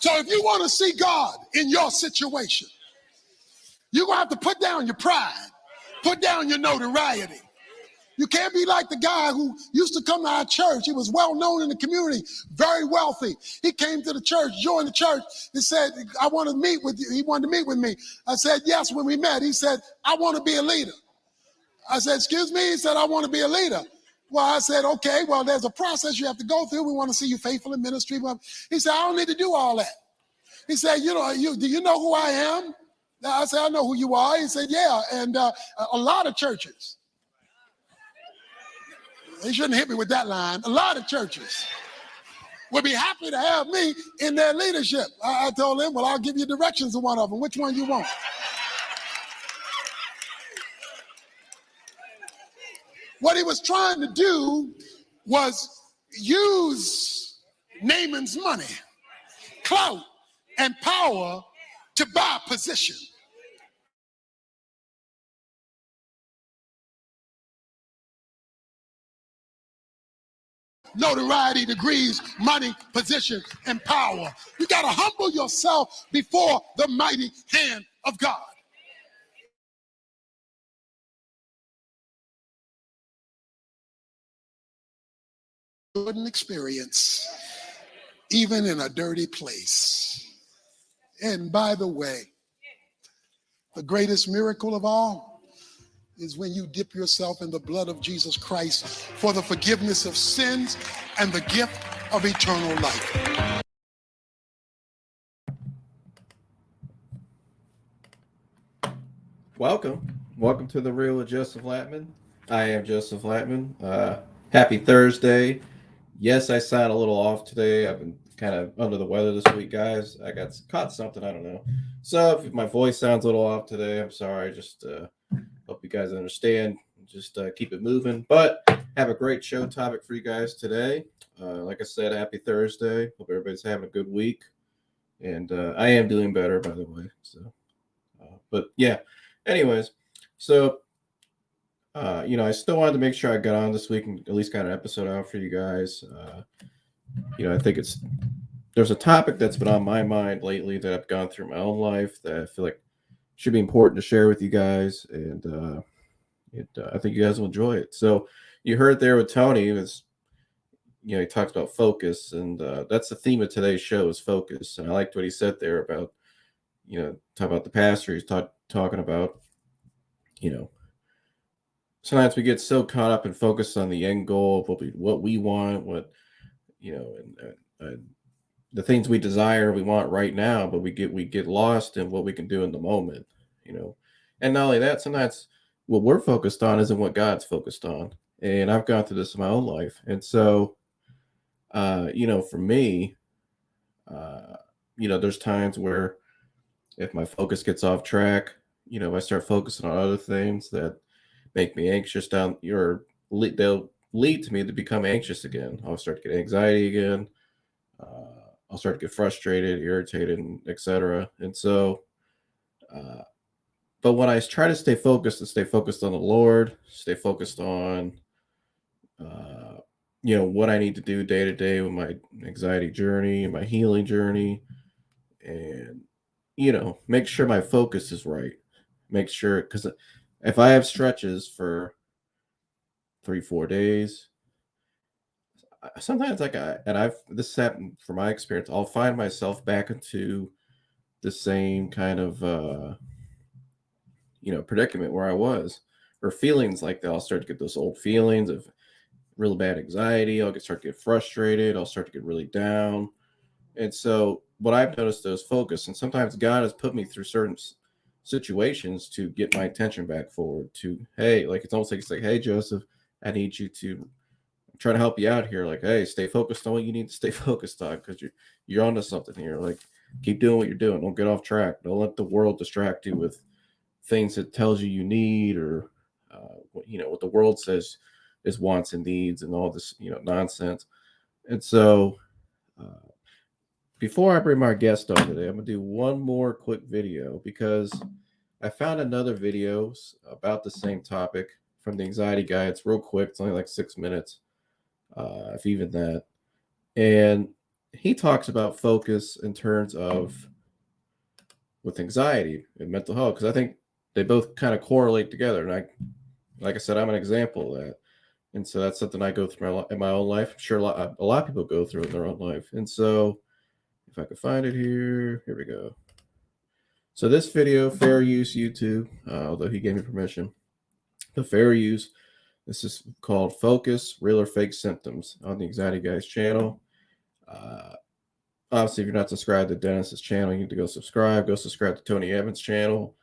So if you want to see God in your situation, you're going to have to put down your pride, put down your notoriety. You can't be like the guy who used to come to our church. He was well known in the community, very wealthy. He came to the church, joined the church, and said, I want to meet with you. He wanted to meet with me. I said, yes, when we met. He said, I want to be a leader. I said, excuse me? He said, I want to be a leader. Well, I said, okay, well, there's a process you have to go through. We want to see you faithful in ministry. He said, I don't need to do all that. He said, do you know who I am? I said, I know who you are. He said, yeah, and a lot of churches. He shouldn't hit me with that line. A lot of churches would be happy to have me in their leadership. I told him, well, I'll give you directions to one of them. Which one you want? What he was trying to do was use Naaman's money, clout, and power to buy position. Notoriety, degrees, money, position, and power. You got to humble yourself before the mighty hand of God. Good experience, even in a dirty place. And by the way, the greatest miracle of all is when you dip yourself in the blood of Jesus Christ for the forgiveness of sins and the gift of eternal life. Welcome to the Real with Joseph Lamtman. I am Joseph Lamtman. Happy Thursday. Yes, I sound a little off today. I've been kind of under the weather this week, guys. I got caught something, I don't know. So if my voice sounds a little off today, I'm sorry. Just hope you guys understand. Just keep it moving. But have a great show topic for you guys today. Like I said, happy Thursday. Hope everybody's having a good week. And I am doing better, by the way. So, but yeah. Anyways, so I still wanted to make sure I got on this week and at least got an episode out for you guys. I think there's a topic that's been on my mind lately that I've gone through my own life that I feel like should be important to share with you guys, and I think you guys will enjoy it. So you heard there with Tony, he talks about focus, and that's the theme of today's show is focus. And I liked what he said there about, talk about the pastor. He's talking about, sometimes we get so caught up and focused on the end goal of what we want, and the things we desire, we want right now, but we get lost in what we can do in the moment, And not only that, sometimes what we're focused on isn't what God's focused on. And I've gone through this in my own life. And so, for me, there's times where if my focus gets off track, if I start focusing on other things that make me anxious they'll lead to me to become anxious again. I'll start to get anxiety again. I'll start to get frustrated, irritated, etc. And so, but when I try to stay focused on the Lord, stay focused on, what I need to do day to day with my anxiety journey and my healing journey, and, make sure my focus is right. Make sure, because if I have stretches for 3-4 days, sometimes this happened from my experience, I'll find myself back into the same kind of, predicament where I was, or feelings like that. I'll start to get those old feelings of real bad anxiety. I'll start to get frustrated. I'll start to get really down. And so what I've noticed is focus. And sometimes God has put me through certain situations to get my attention back forward to, hey, it's almost like, hey, Joseph, I need you to try to help you out here. Like, hey, stay focused on what you need to stay focused on, because you're onto something here. Like, keep doing what you're doing. Don't get off track. Don't let the world distract you with things that tells you need, or what the world says is wants and needs and all this nonsense. And so before I bring my guest on today, I'm gonna do one more quick video, because I found another video about the same topic from the anxiety guy. It's real quick. It's only like 6 minutes, if even that. And he talks about focus in terms of with anxiety and mental health, because I think they both kind of correlate together. And like I said, I'm an example of that. And so that's something I go through in my own life. I'm sure a lot of people go through in their own life. And so if I could find it here we go. So this video, fair use YouTube, although he gave me permission, the fair use, this is called Focus, Real or Fake Symptoms on the Anxiety Guys channel. Obviously, if you're not subscribed to Dennis's channel, you need to go subscribe. Go subscribe to Tony Evans' channel.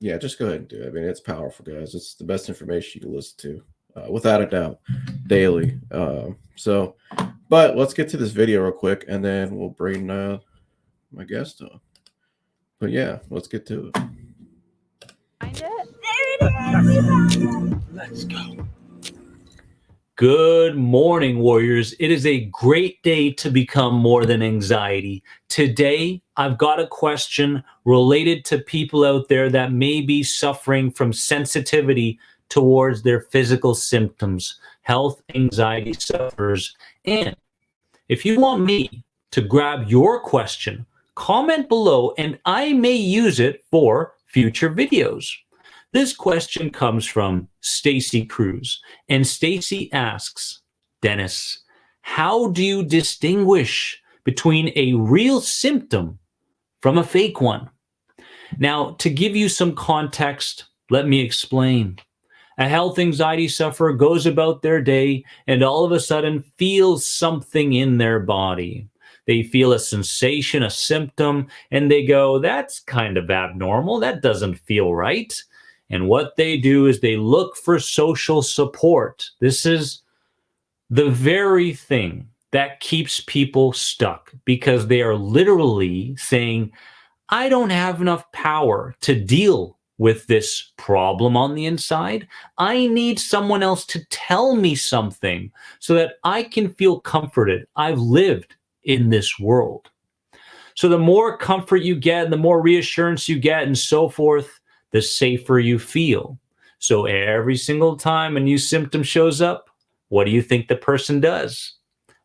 Yeah, just go ahead and do it. I mean, it's powerful, guys. It's the best information you can listen to, without a doubt, daily. But let's get to this video real quick, and then we'll bring my guest on. But yeah, let's get to it. Find it. Let's go. Good morning, warriors. It is a great day to become more than anxiety. Today, I've got a question related to people out there that may be suffering from sensitivity towards their physical symptoms, health anxiety sufferers. And if you want me to grab your question, comment below and I may use it for future videos. This question comes from Stacy Cruz, and Stacy asks, Dennis, how do you distinguish between a real symptom from a fake one? Now, to give you some context, let me explain. A health anxiety sufferer goes about their day and all of a sudden feels something in their body. They feel a sensation, a symptom, and they go, that's kind of abnormal. That doesn't feel right. And what they do is they look for social support. This is the very thing that keeps people stuck, because they are literally saying, I don't have enough power to deal with this problem on the inside. I need someone else to tell me something so that I can feel comforted. I've lived in this world. So the more comfort you get, the more reassurance you get and so forth, the safer you feel. So every single time a new symptom shows up, what do you think the person does?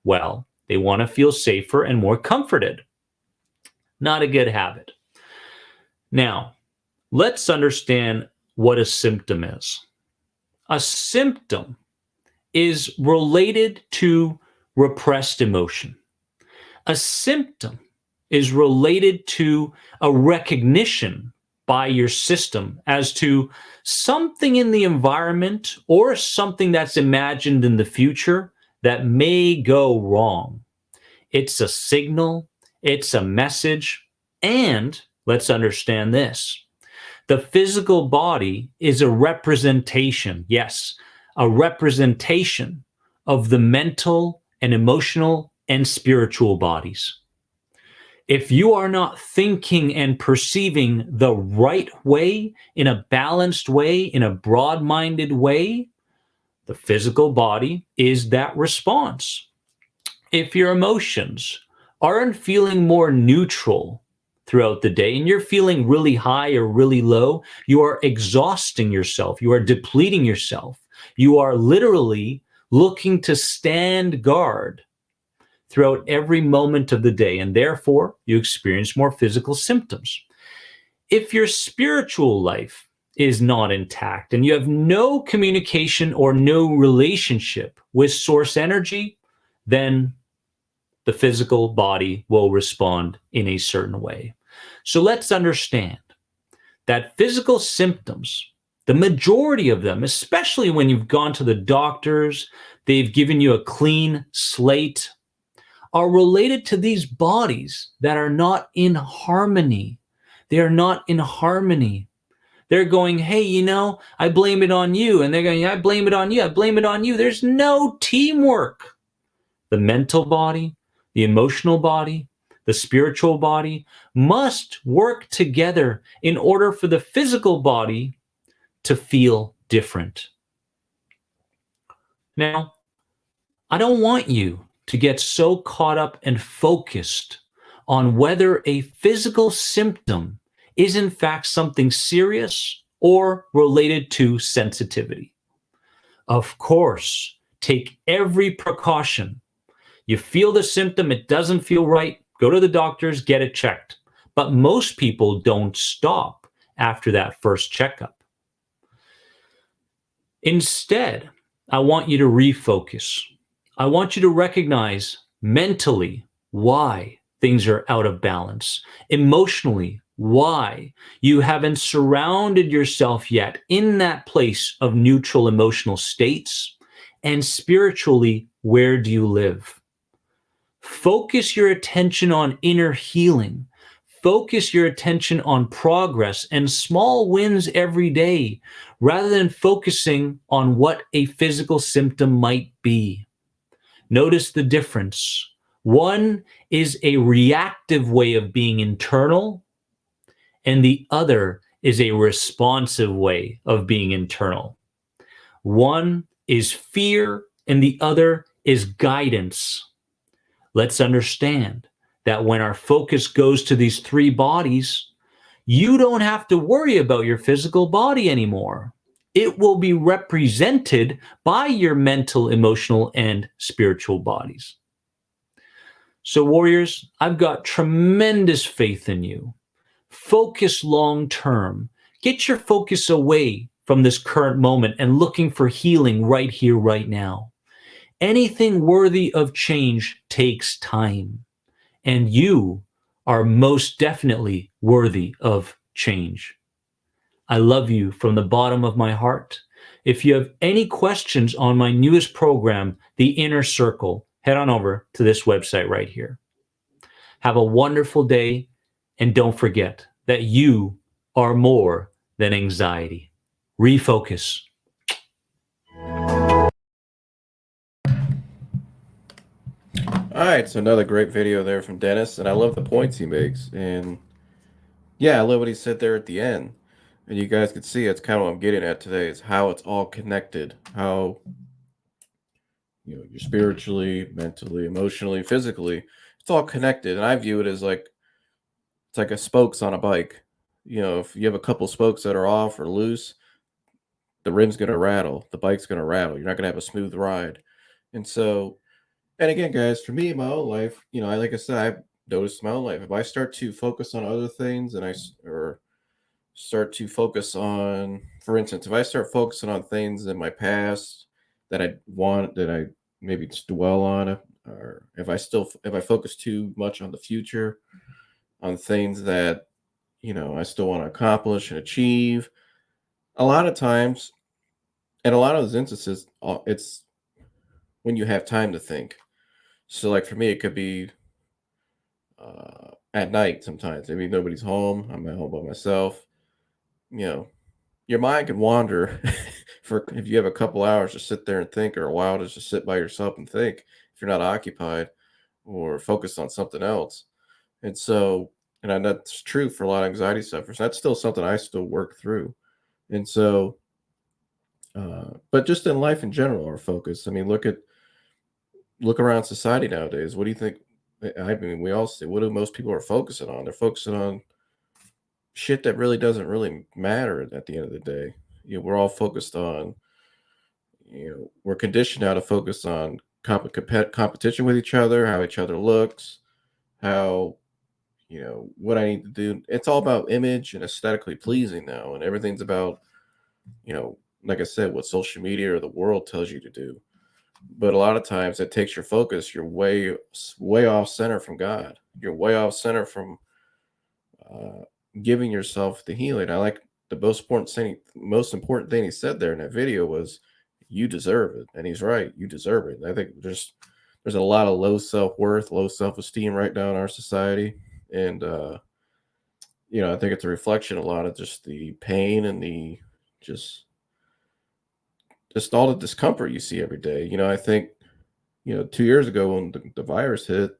Well, they want to feel safer and more comforted. Not a good habit. Now, let's understand what a symptom is. A symptom is related to repressed emotion. A symptom is related to a recognition by your system as to something in the environment or something that's imagined in the future that may go wrong. It's a signal, it's a message, and let's understand this. The physical body is a representation, yes, a representation of the mental and emotional and spiritual bodies. If you are not thinking and perceiving the right way, in a balanced way, in a broad-minded way, the physical body is that response. If your emotions aren't feeling more neutral throughout the day and you're feeling really high or really low, you are exhausting yourself. You are depleting yourself. You are literally looking to stand guard throughout every moment of the day, and therefore you experience more physical symptoms. If your spiritual life is not intact and you have no communication or no relationship with source energy, then the physical body will respond in a certain way. So let's understand that physical symptoms, the majority of them, especially when you've gone to the doctors, they've given you a clean slate, are related to these bodies that are not in harmony. They are not in harmony. They're going, hey, you know, I blame it on you. And they're going, I blame it on you. I blame it on you. There's no teamwork. The mental body, the emotional body, the spiritual body must work together in order for the physical body to feel different. Now, I don't want you to get so caught up and focused on whether a physical symptom is in fact something serious or related to sensitivity. Of course, take every precaution. You feel the symptom, it doesn't feel right, go to the doctors, get it checked. But most people don't stop after that first checkup. Instead, I want you to refocus. I want you to recognize mentally why things are out of balance, emotionally why you haven't surrounded yourself yet in that place of neutral emotional states, and spiritually, where do you live? Focus your attention on inner healing. Focus your attention on progress and small wins every day, rather than focusing on what a physical symptom might be. Notice the difference. One is a reactive way of being internal, and the other is a responsive way of being internal. One is fear, and the other is guidance. Let's understand that when our focus goes to these three bodies, you don't have to worry about your physical body anymore. It will be represented by your mental, emotional, and spiritual bodies. So, warriors, I've got tremendous faith in you. Focus long term. Get your focus away from this current moment and looking for healing right here, right now. Anything worthy of change takes time, and you are most definitely worthy of change. I love you from the bottom of my heart. If you have any questions on my newest program, The Inner Circle, head on over to this website right here. Have a wonderful day, and don't forget that you are more than anxiety. Refocus. All right, so another great video there from Dennis, and I love the points he makes. And yeah, I love what he said there at the end. And you guys can see it's kind of what I'm getting at today, is how it's all connected. How, you're spiritually, mentally, emotionally, physically, it's all connected. And I view it as like it's like a spokes on a bike. If you have a couple spokes that are off or loose, the rim's gonna rattle, the bike's gonna rattle. You're not gonna have a smooth ride. And so, and again, guys, for me in my own life, like I said, I've noticed in my own life, if I start to focus on other things or start to focus on, for instance, if I start focusing on things in my past that I maybe just dwell on, or if I focus too much on the future, on things that, I still want to accomplish and achieve, a lot of times, and a lot of those instances, it's when you have time to think. So like for me, it could be at night sometimes. Maybe nobody's home. I'm at home by myself. Your mind can wander for if you have a couple hours to sit there and think, or a while to just sit by yourself and think, if you're not occupied or focused on something else. And so, and that's true for a lot of anxiety sufferers. That's still something I still work through. And so, but just in life in general, our focus. I mean, look around society nowadays. What do you think? I mean, we all see, what do most people are focusing on? They're focusing on shit that really doesn't really matter at the end of the day. We're all focused on, we're conditioned now to focus on competition with each other, how each other looks, how, what I need to do. It's all about image and aesthetically pleasing now. And everything's about, like I said, what social media or the world tells you to do. But a lot of times it takes your focus. You're way off center from God. You're way off center from giving yourself the healing. I like the most important thing he said there in that video was, you deserve it. And he's right. You deserve it. And I think there's a lot of low self-worth, low self-esteem right now in our society. And, I think it's a reflection, a lot of just the pain and the just all the discomfort you see every day. I think, 2 years ago when the virus hit,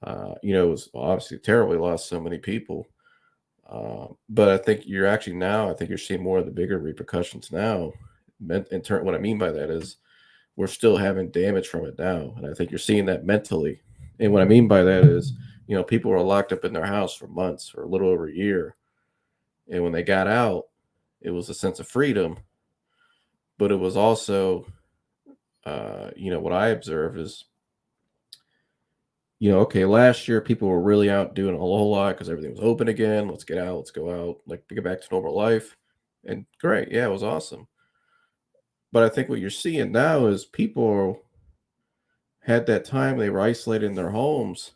it was obviously terrible. We lost so many people. But I think I think you're seeing more of the bigger repercussions now. What I mean by that is we're still having damage from it now. And I think you're seeing that mentally. And what I mean by that is, people were locked up in their house for months, for a little over a year. And when they got out, it was a sense of freedom. But it was also, what I observed is okay, last year people were really out doing a whole lot because everything was open again. Let's get out, let's go out, like to get back to normal life. And great, yeah, it was awesome. But I think what you're seeing now is people had that time, they were isolated in their homes.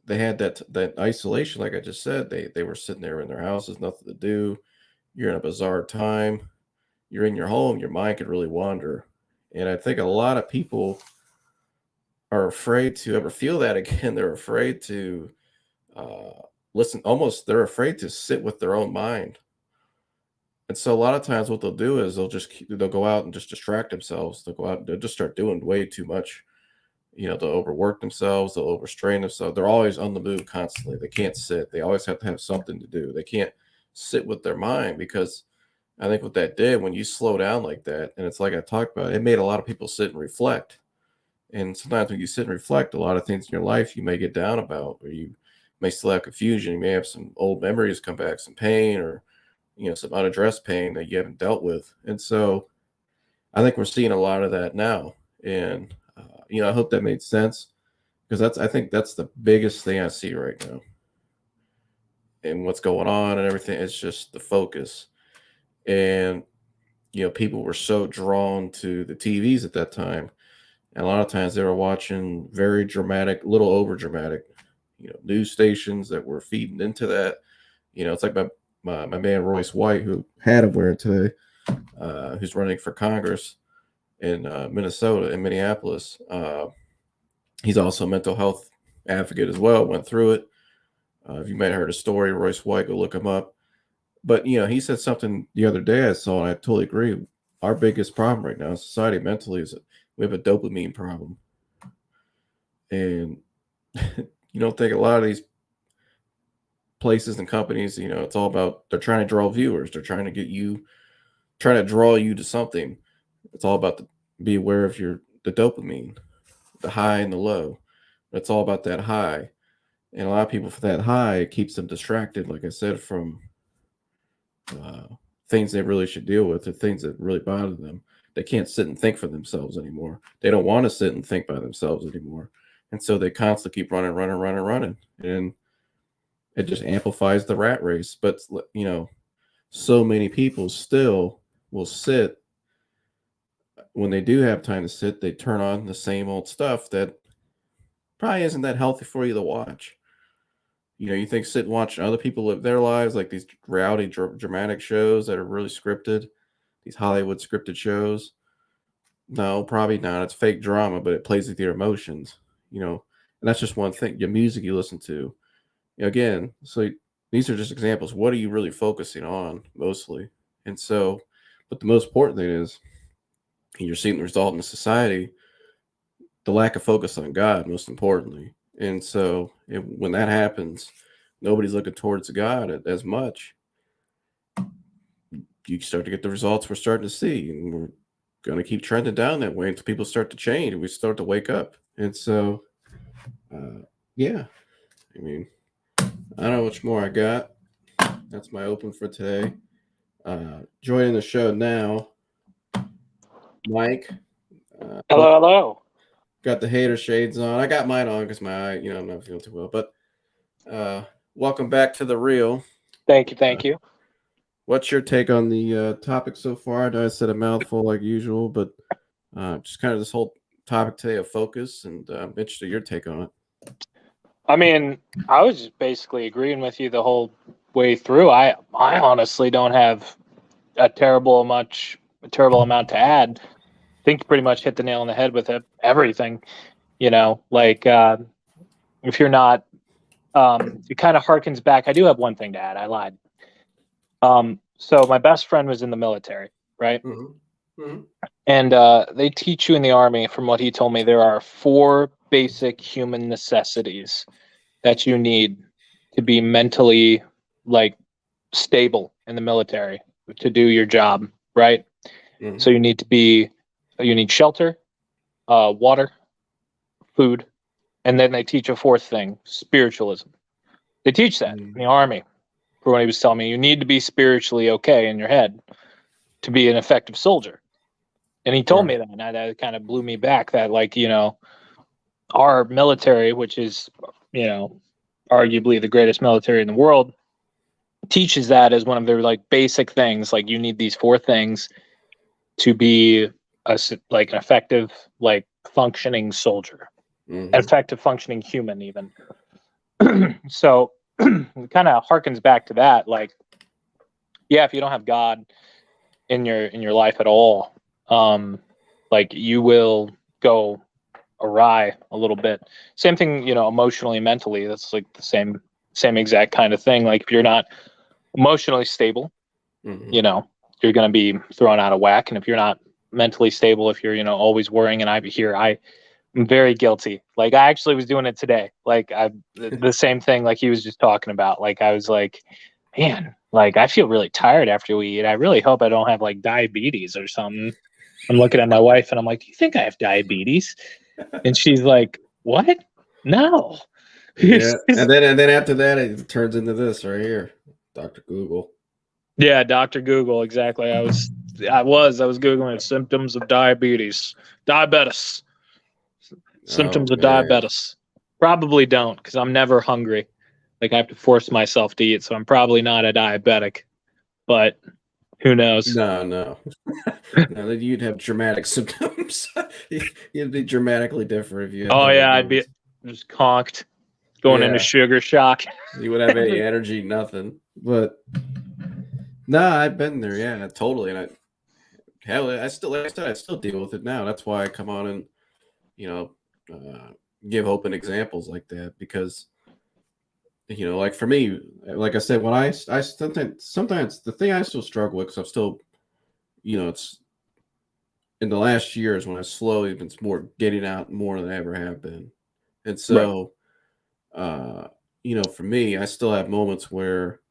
They had that isolation, like I just said. They were sitting there in their houses, nothing to do. You're in a bizarre time. You're in your home, your mind could really wander. And I think a lot of people are afraid to ever feel that again. They're afraid to listen. Almost, they're afraid to sit with their own mind. And so a lot of times, what they'll do is they'll go out and just distract themselves. They'll go out and they'll just start doing way too much. They'll overwork themselves. They'll overstrain themselves. They're always on the move constantly. They can't sit. They always have to have something to do. They can't sit with their mind because I think what that did when you slow down like that, and it's like I talked about, it made a lot of people sit and reflect. And sometimes when you sit and reflect, a lot of things in your life you may get down about, or you may still have confusion. You may have some old memories come back, some pain, or some unaddressed pain that you haven't dealt with. And so I think we're seeing a lot of that now. And I hope that made sense, because I think that's the biggest thing I see right now. And what's going on and everything, it's just the focus. And people were so drawn to the TVs at that time. And a lot of times they were watching very dramatic, little over dramatic, news stations that were feeding into that. It's like my man Royce White, who had him wearing today, who's running for Congress in Minnesota, in Minneapolis. He's also a mental health advocate as well, went through it. If you might have heard a story, Royce White, go look him up. But, he said something the other day I saw, and I totally agree. Our biggest problem right now in society mentally is that we have a dopamine problem. And you don't think a lot of these places and companies, it's all about, they're trying to draw viewers. They're trying to draw you to something. It's all about be aware of the dopamine, the high and the low. It's all about that high. And a lot of people, for that high, it keeps them distracted, like I said, from things they really should deal with, or things that really bother them. They can't sit and think for themselves anymore. They don't want to sit and think by themselves anymore. And so they constantly keep running. And it just amplifies the rat race. But, so many people still will sit. When they do have time to sit, they turn on the same old stuff that probably isn't that healthy for you to watch. You think sit and watch other people live their lives, like these reality dramatic shows that are really scripted, these Hollywood scripted shows. No, probably not. It's fake drama, but it plays with your emotions, and that's just one thing. Your music you listen to, again. So these are just examples. What are you really focusing on mostly? And so, but the most important thing is, you're seeing the result in the society, the lack of focus on God, most importantly. And so when that happens, nobody's looking towards God as much. You start to get the results we're starting to see, and we're going to keep trending down that way until people start to change and we start to wake up. And so, yeah, I mean, I don't know much more I got. That's my open for today. Joining the show now, Mike. Hello. Got the hater shades on. I got mine on because my eye, I'm not feeling too well. But welcome back to The Real. Thank you. What's your take on the topic so far? I know I said a mouthful like usual, but just kind of this whole topic today of focus, and I'm interested in your take on it. I mean, I was just basically agreeing with you the whole way through. I honestly don't have a terrible amount to add. I think you pretty much hit the nail on the head with everything. If you're not, it kind of harkens back. I do have one thing to add. I lied. So my best friend was in the military, right? Mm-hmm. Mm-hmm. And they teach you in the Army, from what he told me, there are 4 basic human necessities that you need to be mentally stable in the military to do your job, right? Mm-hmm. So you need shelter, water, food, and then they teach a 4th thing, spiritualism. They teach that in the Army. For when he was telling me, you need to be spiritually okay in your head to be an effective soldier. And he told me that, and that kind of blew me back, that our military, which is, you know, arguably the greatest military in the world, teaches that as one of their like basic things. Like you need these 4 things to be like an effective, like functioning soldier, effective functioning human, even. So it kind of harkens back to that. Like, yeah, if you don't have God in your life at all, like you will go awry a little bit. Same thing, you know, emotionally, mentally. That's like the same exact kind of thing. Like if you're not emotionally stable, you know, you're going to be thrown out of whack. And if you're not mentally stable, if you're, you know, always worrying, and I'm very guilty. Like I actually was doing it today. Like the same thing like he was just talking about. Like I was like, man, like I feel really tired after we eat. I really hope I don't have like diabetes or something. I'm looking at my wife and I'm like, do you think I have diabetes? And she's like, what? No. Yeah, and then after that, it turns into this right here, Dr. Google. Yeah, Dr. Google, exactly. I was Googling symptoms of diabetes. Symptoms of diabetes. Probably don't, because I'm never hungry. Like I have to force myself to eat, so I'm probably not a diabetic. But who knows? No. No, you'd have dramatic symptoms. You'd be dramatically different if you had I'd diabetes. be just conked, going into sugar shock. You wouldn't have any energy, nothing. But no, I've been there, yeah, totally. And I still, like I said, I still deal with it now. That's why I come on and, you know, give open examples like that, because, you know, like for me, like I said, when I sometimes the thing I still struggle with, because I'm still, you know, it's in the last years when I slowly been more getting out more than I ever have been. And so, you know, for me, I still have moments where,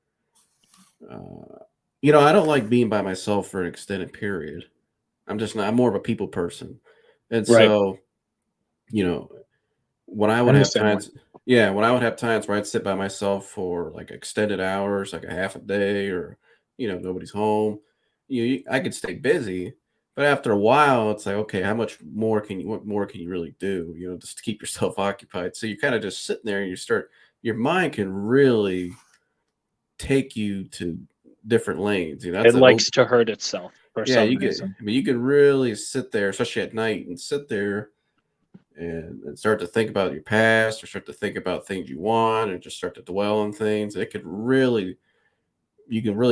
you know, I don't like being by myself for an extended period. I'm more of a people person. And so, you know, when I would have times, when I would have times where I'd sit by myself for like extended hours, like a half a day, or, you know, nobody's home, I could stay busy. But after a while, it's like, okay, what more can you really do, you know, just to keep yourself occupied? So you're kind of just sitting there and your mind can really take you to different lanes. You know, It likes to hurt itself for some reason. you can really sit there, especially at night, and sit there and start to think about your past, or start to think about things you want, and just start to dwell on things. You can really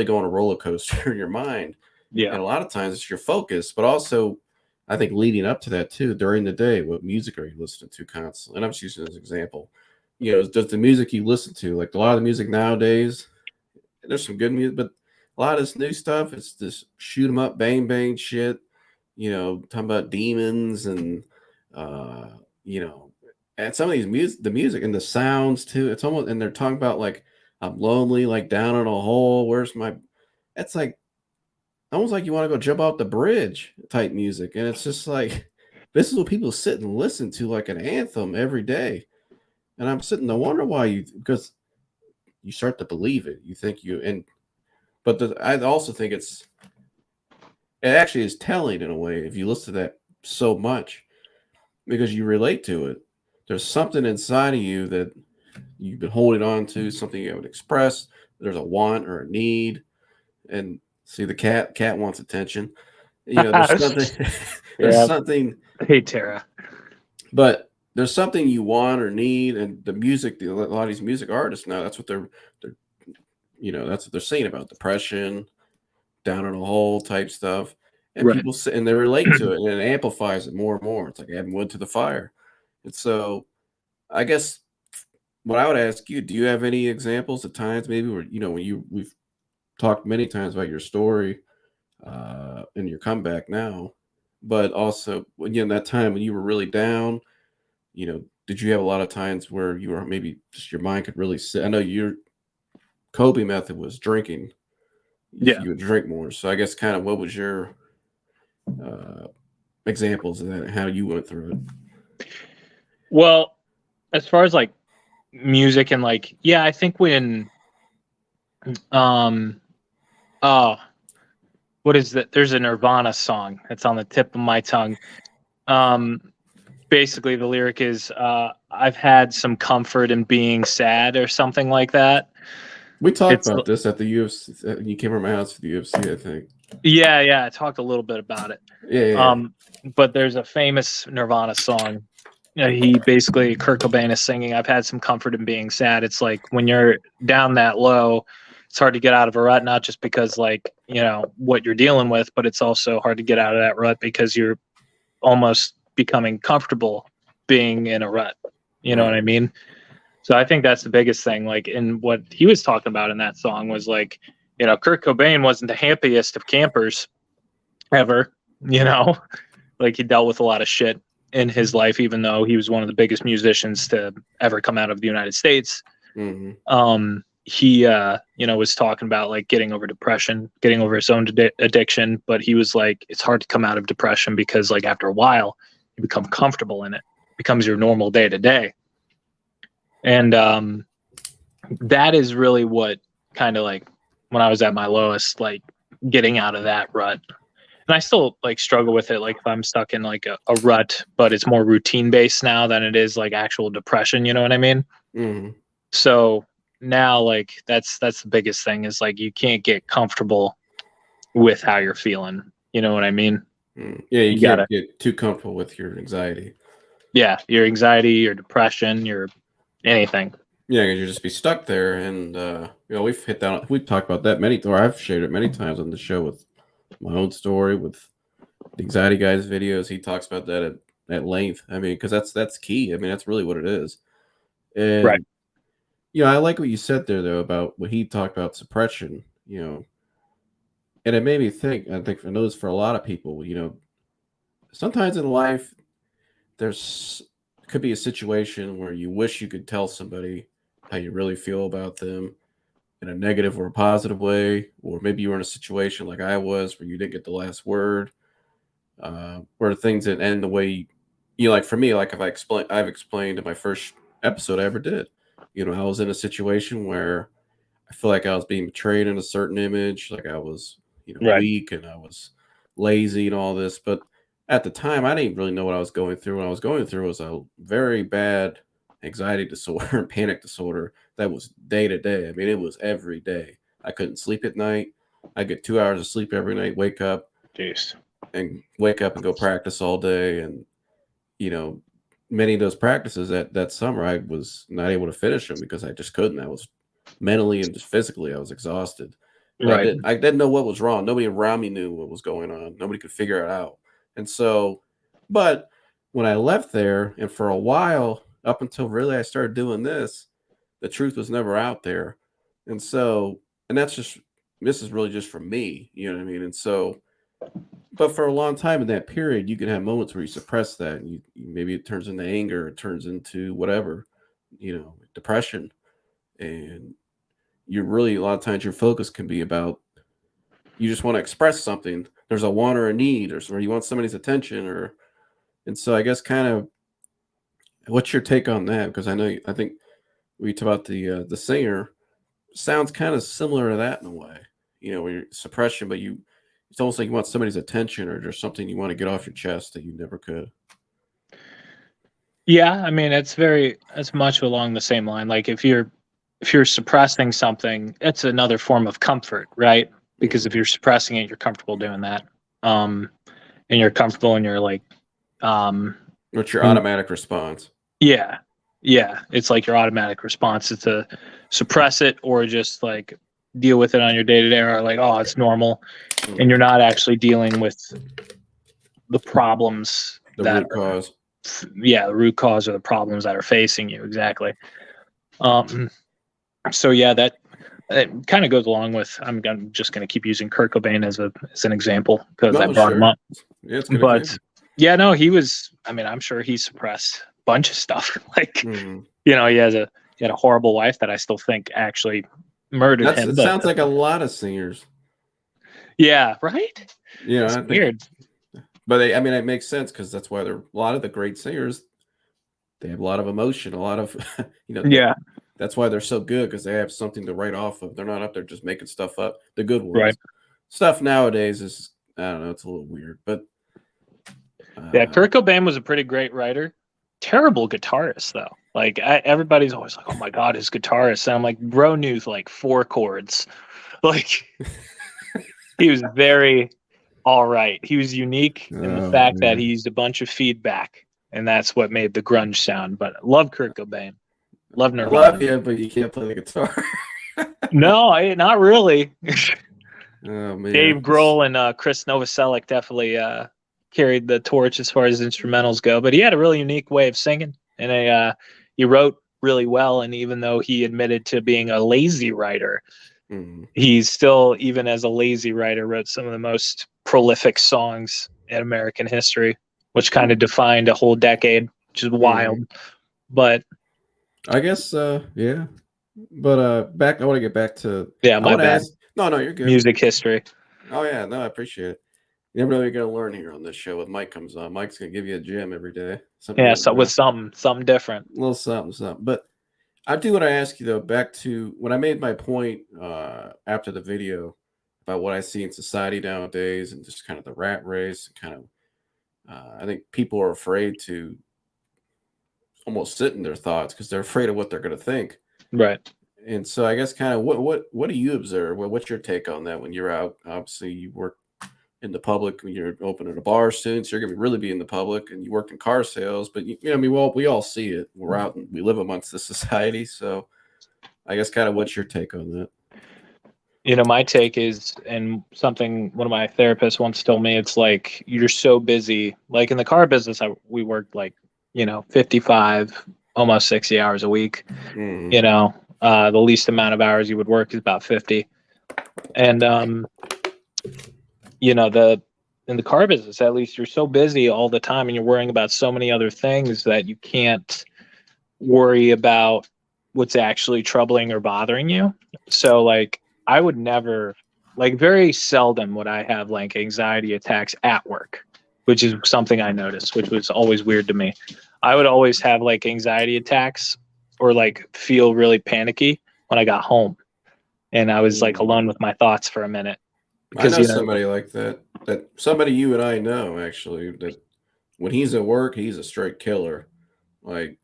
go on a roller coaster in your mind. Yeah. And a lot of times it's your focus, but also I think leading up to that too, during the day, what music are you listening to constantly? And I'm just using this example. You know, does the music you listen to, like a lot of the music nowadays, there's some good music, but a lot of this new stuff, it's this shoot 'em up, bang bang shit. You know, talking about demons and you know, and some of these the music and the sounds too. It's almost, and they're talking about like, I'm lonely, like down in a hole. Where's my? It's like almost like you want to go jump off the bridge type music, and it's just like this is what people sit and listen to like an anthem every day. And I'm sitting to wonder why because you start to believe it. You think but I also think it actually is telling in a way if you listen to that so much, because you relate to it. There's something inside of you that you've been holding on to, something you haven't expressed. There's a want or a need. And see, the cat wants attention. You know, there's something, something. Hey, Tara. But there's something you want or need. And the music, a lot of these music artists now, that's what they're you know, that's what they're saying about depression, down in a hole type stuff. And people sit and they relate to it, and it amplifies it more and more. It's like adding wood to the fire. And so I guess what I would ask you, do you have any examples of times maybe where, you know, we've talked many times about your story and your comeback now, but also again, that time when you were really down, you know, did you have a lot of times where you were maybe just your mind could really sit? I know your coping method was drinking. You would drink more. So I guess kind of what was your examples of that, how you went through it? Well, as far as like music and like, yeah, I think when what is that? There's a Nirvana song that's on the tip of my tongue. basically the lyric is, I've had some comfort in being sad or something like that. We talked It's about this at the UFC. You came over my house for the UFC, I think. yeah, I talked a little bit about it. Yeah. But there's a famous Nirvana song. He basically, Kurt Cobain is singing, I've had some comfort in being sad. It's like when you're down that low, it's hard to get out of a rut, not just because like, you know, what you're dealing with, but it's also hard to get out of that rut because you're almost becoming comfortable being in a rut. You know what I mean? So I think that's the biggest thing. Like, in what he was talking about in that song was like, you know, Kurt Cobain wasn't the happiest of campers ever, you know, like he dealt with a lot of shit in his life, even though he was one of the biggest musicians to ever come out of the United States. Mm-hmm. He, you know, was talking about like getting over depression, getting over his own addiction. But he was like, it's hard to come out of depression because like after a while you become comfortable in it, becomes your normal day to day. And that is really what kind of like when I was at my lowest, like getting out of that rut. And I still like struggle with it. Like if I'm stuck in like a rut, but it's more routine based now than it is like actual depression. You know what I mean? Mm-hmm. So now like that's the biggest thing is like you can't get comfortable with how you're feeling. You know what I mean? Yeah, you can't gotta get too comfortable with your anxiety. Yeah, your anxiety, your depression, your anything. Yeah, because you just be stuck there, and you know we've talked about that or I've shared it many times on the show with my own story with the Anxiety Guy's videos. He talks about that at length. I mean, because that's key. I mean, that's really what it is. And Right. you know, I like what you said there though about what he talked about suppression. You know, and it made me think. I think I know this for a lot of people. You know, sometimes in life could be a situation where you wish you could tell somebody how you really feel about them in a negative or a positive way, or maybe you were in a situation like I was where you didn't get the last word, where things didn't end the way you like. For me, like I've explained in my first episode I ever did. You know, I was in a situation where I feel like I was being betrayed in a certain image, like I was, you know, Right. weak and I was lazy and all this. But at the time, I didn't really know what I was going through. What I was going through was a very bad anxiety disorder and panic disorder that was day to day. I mean, it was every day. I couldn't sleep at night. I get 2 hours of sleep every night, wake up Jeez. and go practice all day. And, you know, many of those practices that summer, I was not able to finish them because I just couldn't. I was mentally and just physically, I was exhausted. But Right. I didn't know what was wrong. Nobody around me knew what was going on. Nobody could figure it out. And so, but when I left there, and for a while, up until really I started doing this, the truth was never out there. And so, and this is really just for me, you know what I mean? And so, but for a long time in that period, you can have moments where you suppress that. And maybe it turns into anger, it turns into whatever, you know, depression. And you're really, a lot of times your focus can be about, you just want to express something. There's a want or a need, or you want somebody's attention, and so I guess kind of, what's your take on that? Because I think we talked about the singer sounds kind of similar to that in a way, you know, where you're suppression, but it's almost like you want somebody's attention or there's something you want to get off your chest that you never could. Yeah, I mean it's much along the same line. Like if you're suppressing something, it's another form of comfort, right? Because if you're suppressing it, you're comfortable doing that. And you're comfortable and you're like What's your automatic response? Yeah. It's like your automatic response is to suppress it or just like deal with it on your day to day, or like, oh, it's normal. And you're not actually dealing with the problems The that root cause. the root cause or the problems that are facing you. Exactly. So yeah, that it kind of goes along with, I'm just going to keep using Kurt Cobain as an example because I brought him up. Yeah, it's good. But yeah, no, he was, I mean, I'm sure he suppressed a bunch of stuff. Like, you know, he had a horrible wife that I still think actually murdered him. It sounds like a lot of singers. Yeah, right? Yeah, it's weird. But I mean, it makes sense because that's why a lot of the great singers, they have a lot of emotion, a lot of, you know. Yeah. That's why they're so good, because they have something to write off of. They're not up there just making stuff up. The good ones. Right. Stuff nowadays is, I don't know, it's a little weird. But yeah, Kurt Cobain was a pretty great writer. terrible guitarist though. Like everybody's always like, "Oh my god, his guitarist," and I'm like, "Bro knew like 4 chords." Like he was very all right. He was unique in the fact that he used a bunch of feedback, and that's what made the grunge sound. But I love Kurt Cobain, love I Nirvana. love you, but you can't play the guitar. No, not really. Oh man, Dave Grohl and Chris Novoselic definitely carried the torch as far as instrumentals go. But he had a really unique way of singing, and he wrote really well. And even though he admitted to being a lazy writer, he's still, even as a lazy writer, wrote some of the most prolific songs in American history, which kind of defined a whole decade, which is wild. But I guess, yeah. But back, I want to get back to my bad. No, you're good. Music history. Oh yeah, no, I appreciate it. You never know what you're gonna learn here on this show with Mike comes on. Mike's gonna give you a gym every day. Yeah, so with something different. A little something. But I do want to ask you though, back to when I made my point after the video about what I see in society nowadays and just kind of the rat race and kind of I think people are afraid to almost sit in their thoughts because they're afraid of what they're gonna think. Right. And so I guess kind of what do you observe? What's your take on that when you're out? Obviously, you work in the public when you're opening a bar soon, so you're going to really be in the public, and you work in car sales. But I mean, we all see it. We're out and we live amongst the society. So I guess kind of what's your take on that? My take is, and something one of my therapists once told me, it's like you're so busy. Like in the car business, we worked like 55, almost 60 hours a week. The least amount of hours you would work is about 50. And, in the car business, at least, you're so busy all the time and you're worrying about so many other things that you can't worry about what's actually troubling or bothering you. So like, I would never, like very seldom would I have like anxiety attacks at work, which is something I noticed, which was always weird to me. I would always have like anxiety attacks or like feel really panicky when I got home and I was like alone with my thoughts for a minute. Because I know somebody like that somebody you and I know actually, that when he's at work, he's a straight killer, like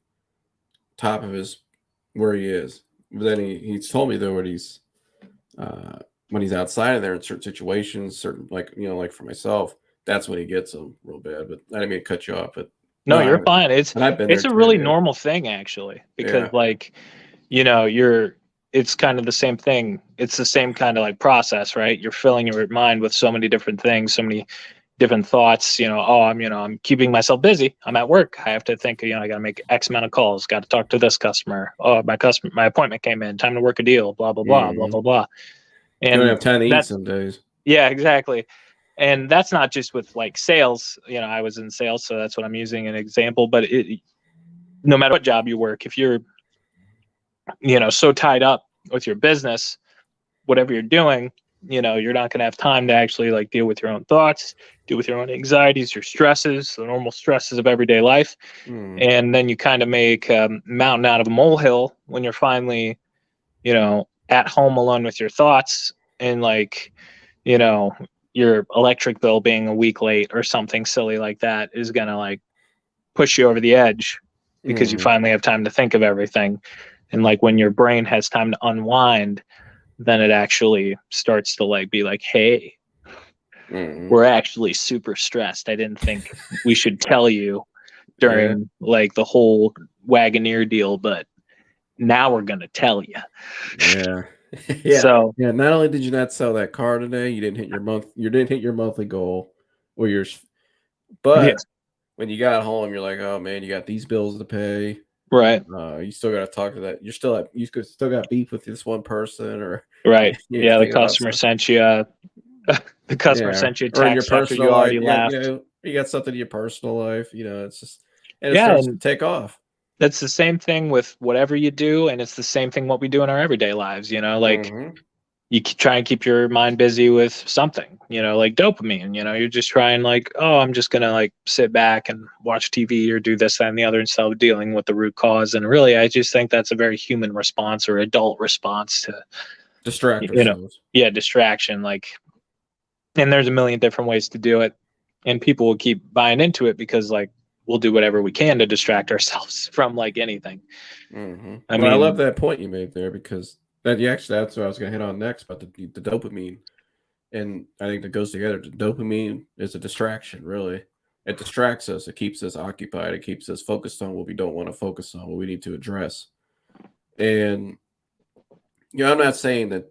top of his where he is. But then he's told me though when he's outside of there in certain situations, certain like for myself, that's when he gets them real bad. But I didn't mean to cut you off, but no, you're fine. It's a really normal thing actually, because it's kind of the same thing. It's the same kind of like process, right? You're filling your mind with so many different things, so many different thoughts. I'm keeping myself busy. I'm at work. I have to think. I got to make X amount of calls. Got to talk to this customer. Oh, my appointment came in. Time to work a deal. Blah blah blah blah blah blah. And you don't have time to eat some days. Yeah, exactly. And that's not just with like sales. I was in sales, so that's what I'm using an example. But no matter what job you work, if you're so tied up with your business, whatever you're doing, you're not going to have time to actually like deal with your own thoughts, deal with your own anxieties, your stresses, the normal stresses of everyday life. And then you kind of make a mountain out of a molehill when you're finally, at home alone with your thoughts, and like, your electric bill being a week late or something silly like that is going to like push you over the edge because you finally have time to think of everything. And like when your brain has time to unwind, then it actually starts to like be like, hey, we're actually super stressed. I didn't think we should tell you during like the whole Wagoneer deal, but now we're going to tell you. Yeah. So not only did you not sell that car today, you didn't hit your monthly goal or but when you got home, you're like, oh man, you got these bills to pay. Right. You still got to talk to that. You still got beef with this one person, or right. Yeah, the customer sent you. The customer sent you a text after you already left. You got something in your personal life. It's just it starts to take off. That's the same thing with whatever you do, and it's the same thing what we do in our everyday lives. You try and keep your mind busy with something, like dopamine. You're just trying like, oh, I'm just gonna like sit back and watch TV or do this, that, and the other instead of dealing with the root cause. And really, I just think that's a very human response or adult response to distract ourselves. Distraction. Like, and there's a million different ways to do it, and people will keep buying into it because like we'll do whatever we can to distract ourselves from like anything. Mm-hmm. I Well, I mean, love that point you made there, because that's what I was going to hit on next about the dopamine. And I think that goes together. Dopamine is a distraction, really. It distracts us. It keeps us occupied. It keeps us focused on what we don't want to focus on, what we need to address. And, I'm not saying that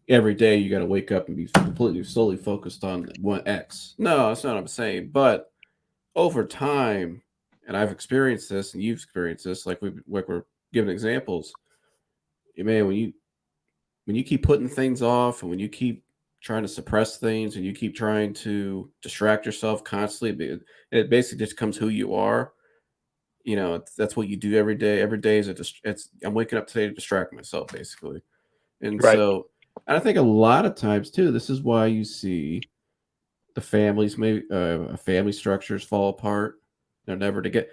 every day you got to wake up and be completely solely focused on one X. No, that's not what I'm saying. But over time, and I've experienced this and you've experienced this, like we're giving examples, man, when you keep putting things off, and when you keep trying to suppress things, and you keep trying to distract yourself constantly, it basically just becomes who you are. That's what you do every day. Every day I'm waking up today to distract myself, basically. And right. so, and I think a lot of times too, this is why you see the families, maybe family structures fall apart. They're never together.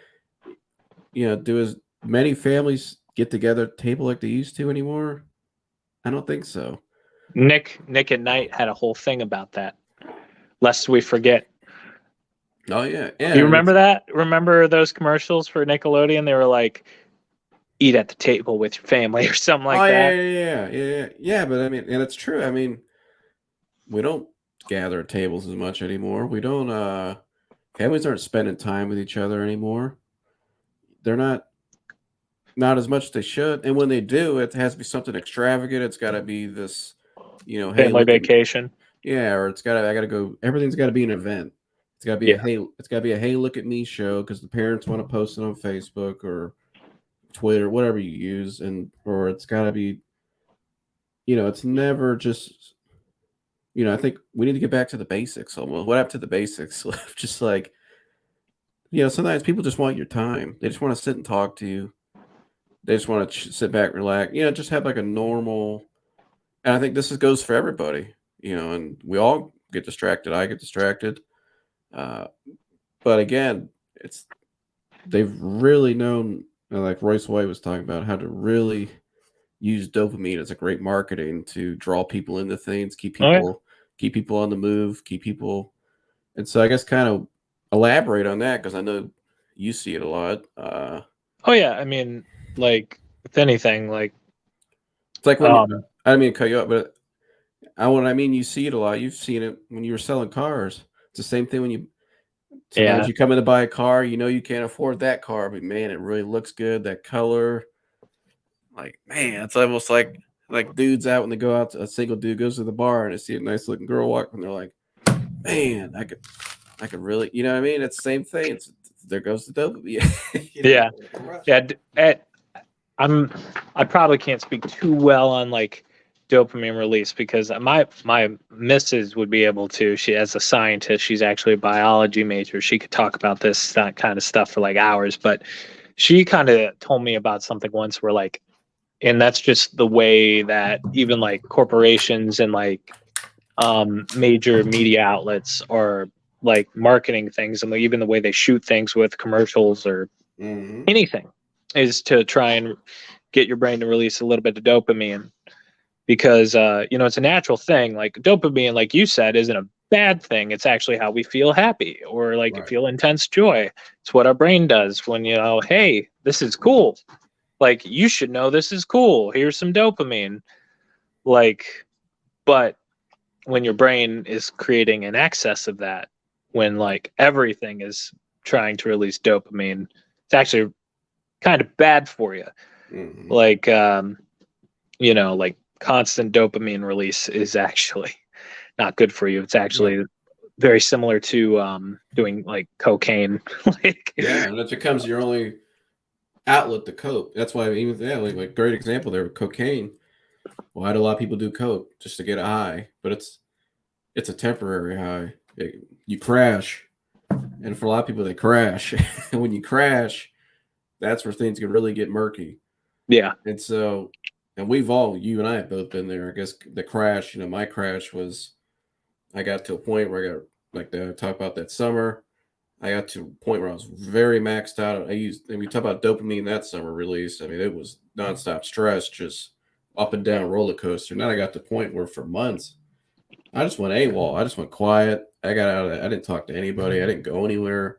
Do as many families get together at the table like they used to anymore? I don't think so. Nick at Night had a whole thing about that. Lest we forget. Oh yeah. Do you remember that? Remember those commercials for Nickelodeon? They were like, eat at the table with your family or something like that. Yeah. But I mean, and it's true. I mean, we don't gather at tables as much anymore. We don't. Families aren't spending time with each other anymore. They're not as much as they should. And when they do, it has to be something extravagant. It's got to be this, hey, Family vacation. Yeah, or I got to go. Everything's got to be an event. It's got to be a hey, look at me show, because the parents want to post it on Facebook or Twitter, whatever you use, or it's got to be, it's never just, I think we need to get back to the basics almost. What happened to the basics? Just like, sometimes people just want your time. They just want to sit and talk to you. They just want to sit back, relax, just have like a normal, and I think this goes for everybody, and we all get distracted. I get distracted. But again, they've really known, like Royce White was talking about, how to really use dopamine as a great marketing to draw people into things, keep people on the move, keep people. And so I guess kind of elaborate on that, because I know you see it a lot. Oh yeah, I mean, like if anything, like it's like when I didn't mean to cut you up, but you see it a lot. You've seen it when you were selling cars. It's the same thing when sometimes you come in to buy a car, you can't afford that car, but man, it really looks good. That color, like, man, it's almost like dudes out when they go out. A single dude goes to the bar and they see a nice looking girl walk, and they're like, man, I could really, what I mean? It's the same thing. There goes the dopamine. I probably can't speak too well on like dopamine release, because my missus would be able to. She, as a scientist, she's actually a biology major. She could talk about that kind of stuff for like hours. But she kind of told me about something once where like, and that's just the way that even like corporations and like major media outlets are like marketing things, and like even the way they shoot things with commercials or anything is to try and get your brain to release a little bit of dopamine, because it's a natural thing. Like dopamine, like you said, isn't a bad thing. It's actually how we feel happy, or like feel intense joy. It's what our brain does when, hey, this is cool. Like, you should know this is cool. Here's some dopamine. Like, but when your brain is creating an excess of that, when like everything is trying to release dopamine, it's actually kind of bad for you. Like, like constant dopamine release is actually not good for you. It's actually very similar to doing like cocaine. And that becomes your only outlet to cope. That's why like great example there with cocaine. Why do a lot of people do coke? Just to get a high, but it's a temporary high. You crash, and for a lot of people, they crash. And when you crash, that's where things can really get murky. Yeah. And so, and you and I have both been there. I guess the crash, my crash was, I got to a point where I got, like I talk about that summer, I got to a point where I was very maxed out. And we talk about dopamine that summer release. I mean, it was nonstop stress, just up and down roller coaster. And then I got to the point where for months, I just went AWOL. I just went quiet. I got out of it. I didn't talk to anybody. I didn't go anywhere.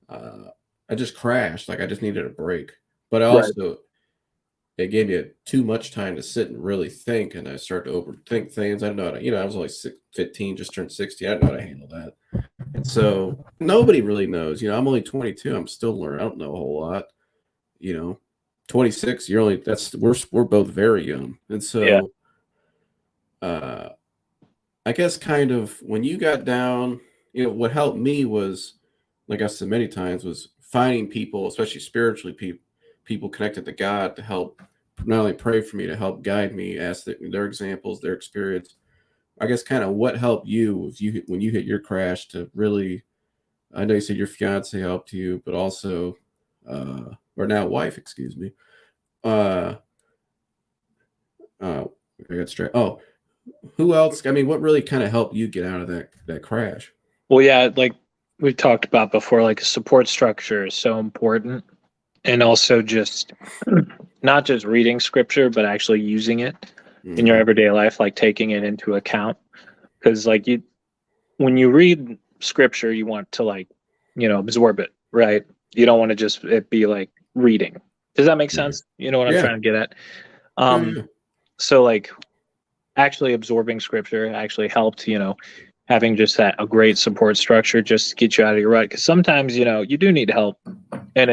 I just crashed. Like I just needed a break. But I Right. also, it gave me too much time to sit and really think, and I started to overthink things. I didn't know how to, I was only 15, just turned 60. I didn't know how to handle that. And so nobody really knows. I'm only 22. I'm still learning. I don't know a whole lot. 26. We're both very young, and so, I guess kind of when you got down, what helped me was, like I said many times, was finding people, especially spiritually people connected to God, to help not only pray for me, to help guide me, ask their examples, their experience. I guess kind of what helped you when you hit your crash to really. I know you said your fiance helped you, but also, or now wife, excuse me. I got straight. Oh, who else? I mean, what really kind of helped you get out of that crash? Well, yeah, like we talked about before, like a support structure is so important. And also just not just reading scripture, but actually using it in your everyday life, like taking it into account. Because like when you read scripture, you want to like, absorb it, right? You don't want to just it be like reading. Does that make sense? You know what I'm trying to get at? So like actually absorbing scripture actually helped, having just a great support structure just to get you out of your rut. Because sometimes, you do need help, and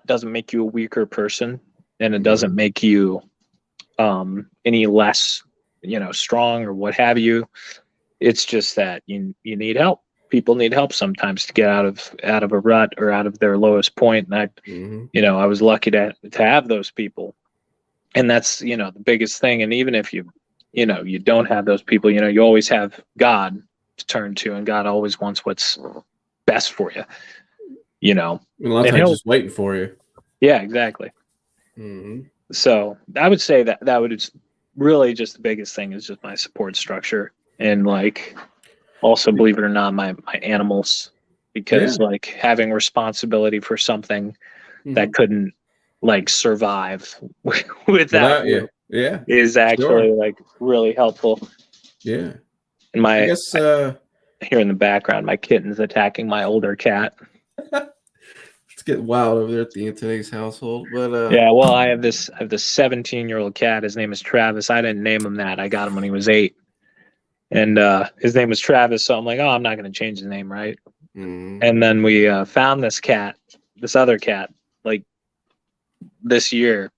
doesn't make you a weaker person, and it doesn't make you any less, strong or what have you. It's just that you need help. People need help sometimes to get out of a rut or out of their lowest point. And I was lucky to have those people. And that's, the biggest thing. And even if you don't have those people, you always have God to turn to, and God always wants what's best for you, And a lot of times just waiting for you. Yeah, exactly. So I would say that would really just the biggest thing is just my support structure, and like also, believe it or not, my animals, because like having responsibility for something that couldn't like survive without you is actually like really helpful. Yeah. And I guess here in the background, my kitten's attacking my older cat. It's getting wild over there at the Antonace household, but yeah, well, I have this 17-year-old cat. His name is Travis. I didn't name him that. I got him when he was 8, and his name was Travis. So I'm like, oh, I'm not going to change his name, right? And then we found this other cat, like this year,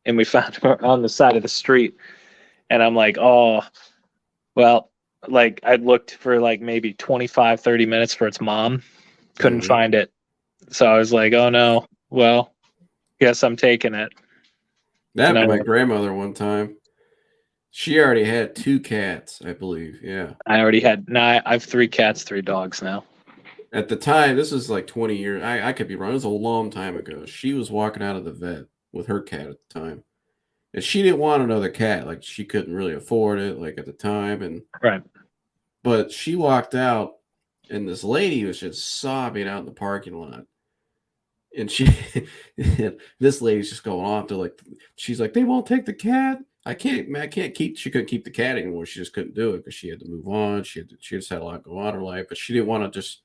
and we found her on the side of the street. And I'm like, oh, well, like I looked for like maybe 25, 30 minutes for its mom, couldn't find it. So I was like, oh no, well, guess I'm taking it. That happened to my grandmother one time. She already had 2 cats, I believe. Yeah. I have 3 cats, 3 dogs now. At the time, this is like 20 years. I could be wrong. It was a long time ago. She was walking out of the vet with her cat at the time. And she didn't want another cat. Like she couldn't really afford it, like at the time. And but she walked out, and this lady was just sobbing out in the parking lot. And this lady's just going off to like, she's like, they won't take the cat. I can't keep. She couldn't keep the cat anymore. She just couldn't do it because she had to move on. She just had a lot going on in her life, but she didn't want to just,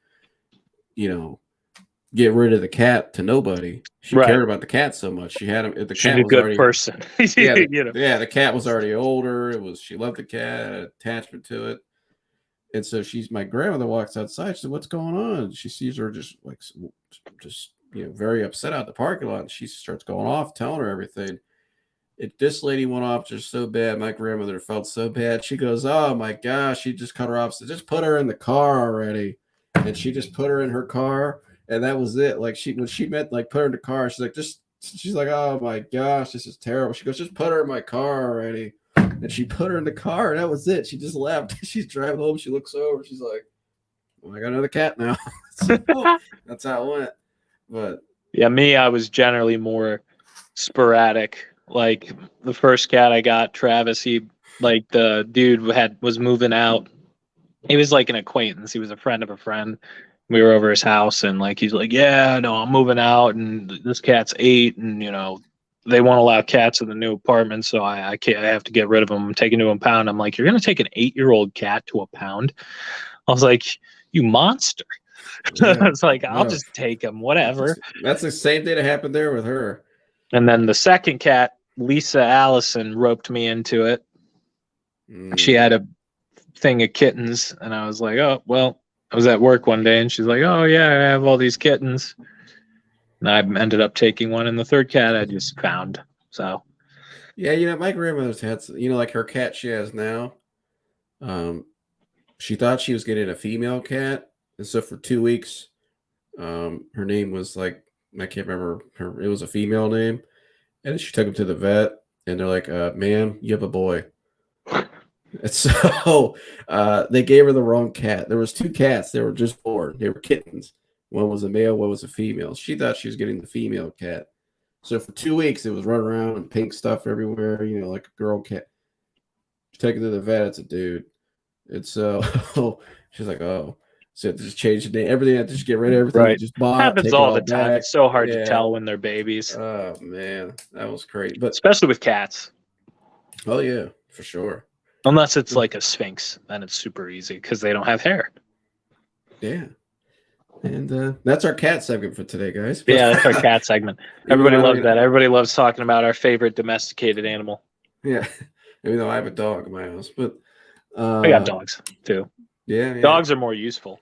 get rid of the cat to nobody. She cared about the cat so much. She had him. The She's cat a was good already, person. the cat was already older. She loved the cat, had attachment to it. And so my grandmother walks outside. She said, what's going on? She sees her just very upset out the parking lot. And she starts going off, telling her everything. This lady went off just so bad. My grandmother felt so bad. She goes, oh my gosh, she just cut her off. So just put her in the car already. And she just put her in her car. And that was it. Like when she meant like put her in the car, she's like, oh my gosh, this is terrible. She goes, just put her in my car already. And she put her in the car, and that was it. She just left. She's driving home. She looks over. She's like, well, I got another cat now. So, that's how it went. But yeah, I was generally more sporadic. Like the first cat I got, Travis, the dude was moving out. He was like an acquaintance. He was a friend of a friend. We were over his house, and like he's like, yeah, no, I'm moving out, and this cat's 8, and they won't allow cats in the new apartment, so I can't. I have to get rid of them. I'm taking to a pound. I'm like, you're gonna take an 8-year-old cat to a pound? I was like, you monster. Yeah. It's like, I'll No. just take him, whatever. That's the same thing that happened there with her. And then the second cat, Lisa Allison, roped me into it. She had a thing of kittens, and I was like, oh, well, I was at work one day, and she's like, oh, yeah, I have all these kittens. And I ended up taking one, and the third cat I just found. So, Yeah, you know, my grandmother's had, you know, like her cat she has now. She thought she was getting a female cat, and so for 2 weeks, her name was like, I can't remember her. It was a female name, and she took him to the vet, and they're like, "Ma'am, you have a boy." And so they gave her the wrong cat. There was 2 cats. They were just born. They were kittens. One was a male, one was a female. She thought she was getting the female cat. So for 2 weeks, it was running around and pink stuff everywhere, you know, like a girl cat. She took it to the vet. It's a dude. And so she's like, oh. So just change the name. Everything, just get rid of everything. right. Just bought. Happens take all it the time. back. It's so hard Yeah. to tell when they're babies, Oh, man. That was crazy. But especially with cats. oh, yeah, for sure. Unless it's like a Sphinx, then it's super easy because they don't have hair. Yeah. And that's our cat segment for today, guys. Yeah, that's our cat segment. Everybody loves that. Everybody loves talking about our favorite domesticated animal. Yeah. Even though I have a dog in my house. But I got dogs too. Yeah. Dogs are more useful.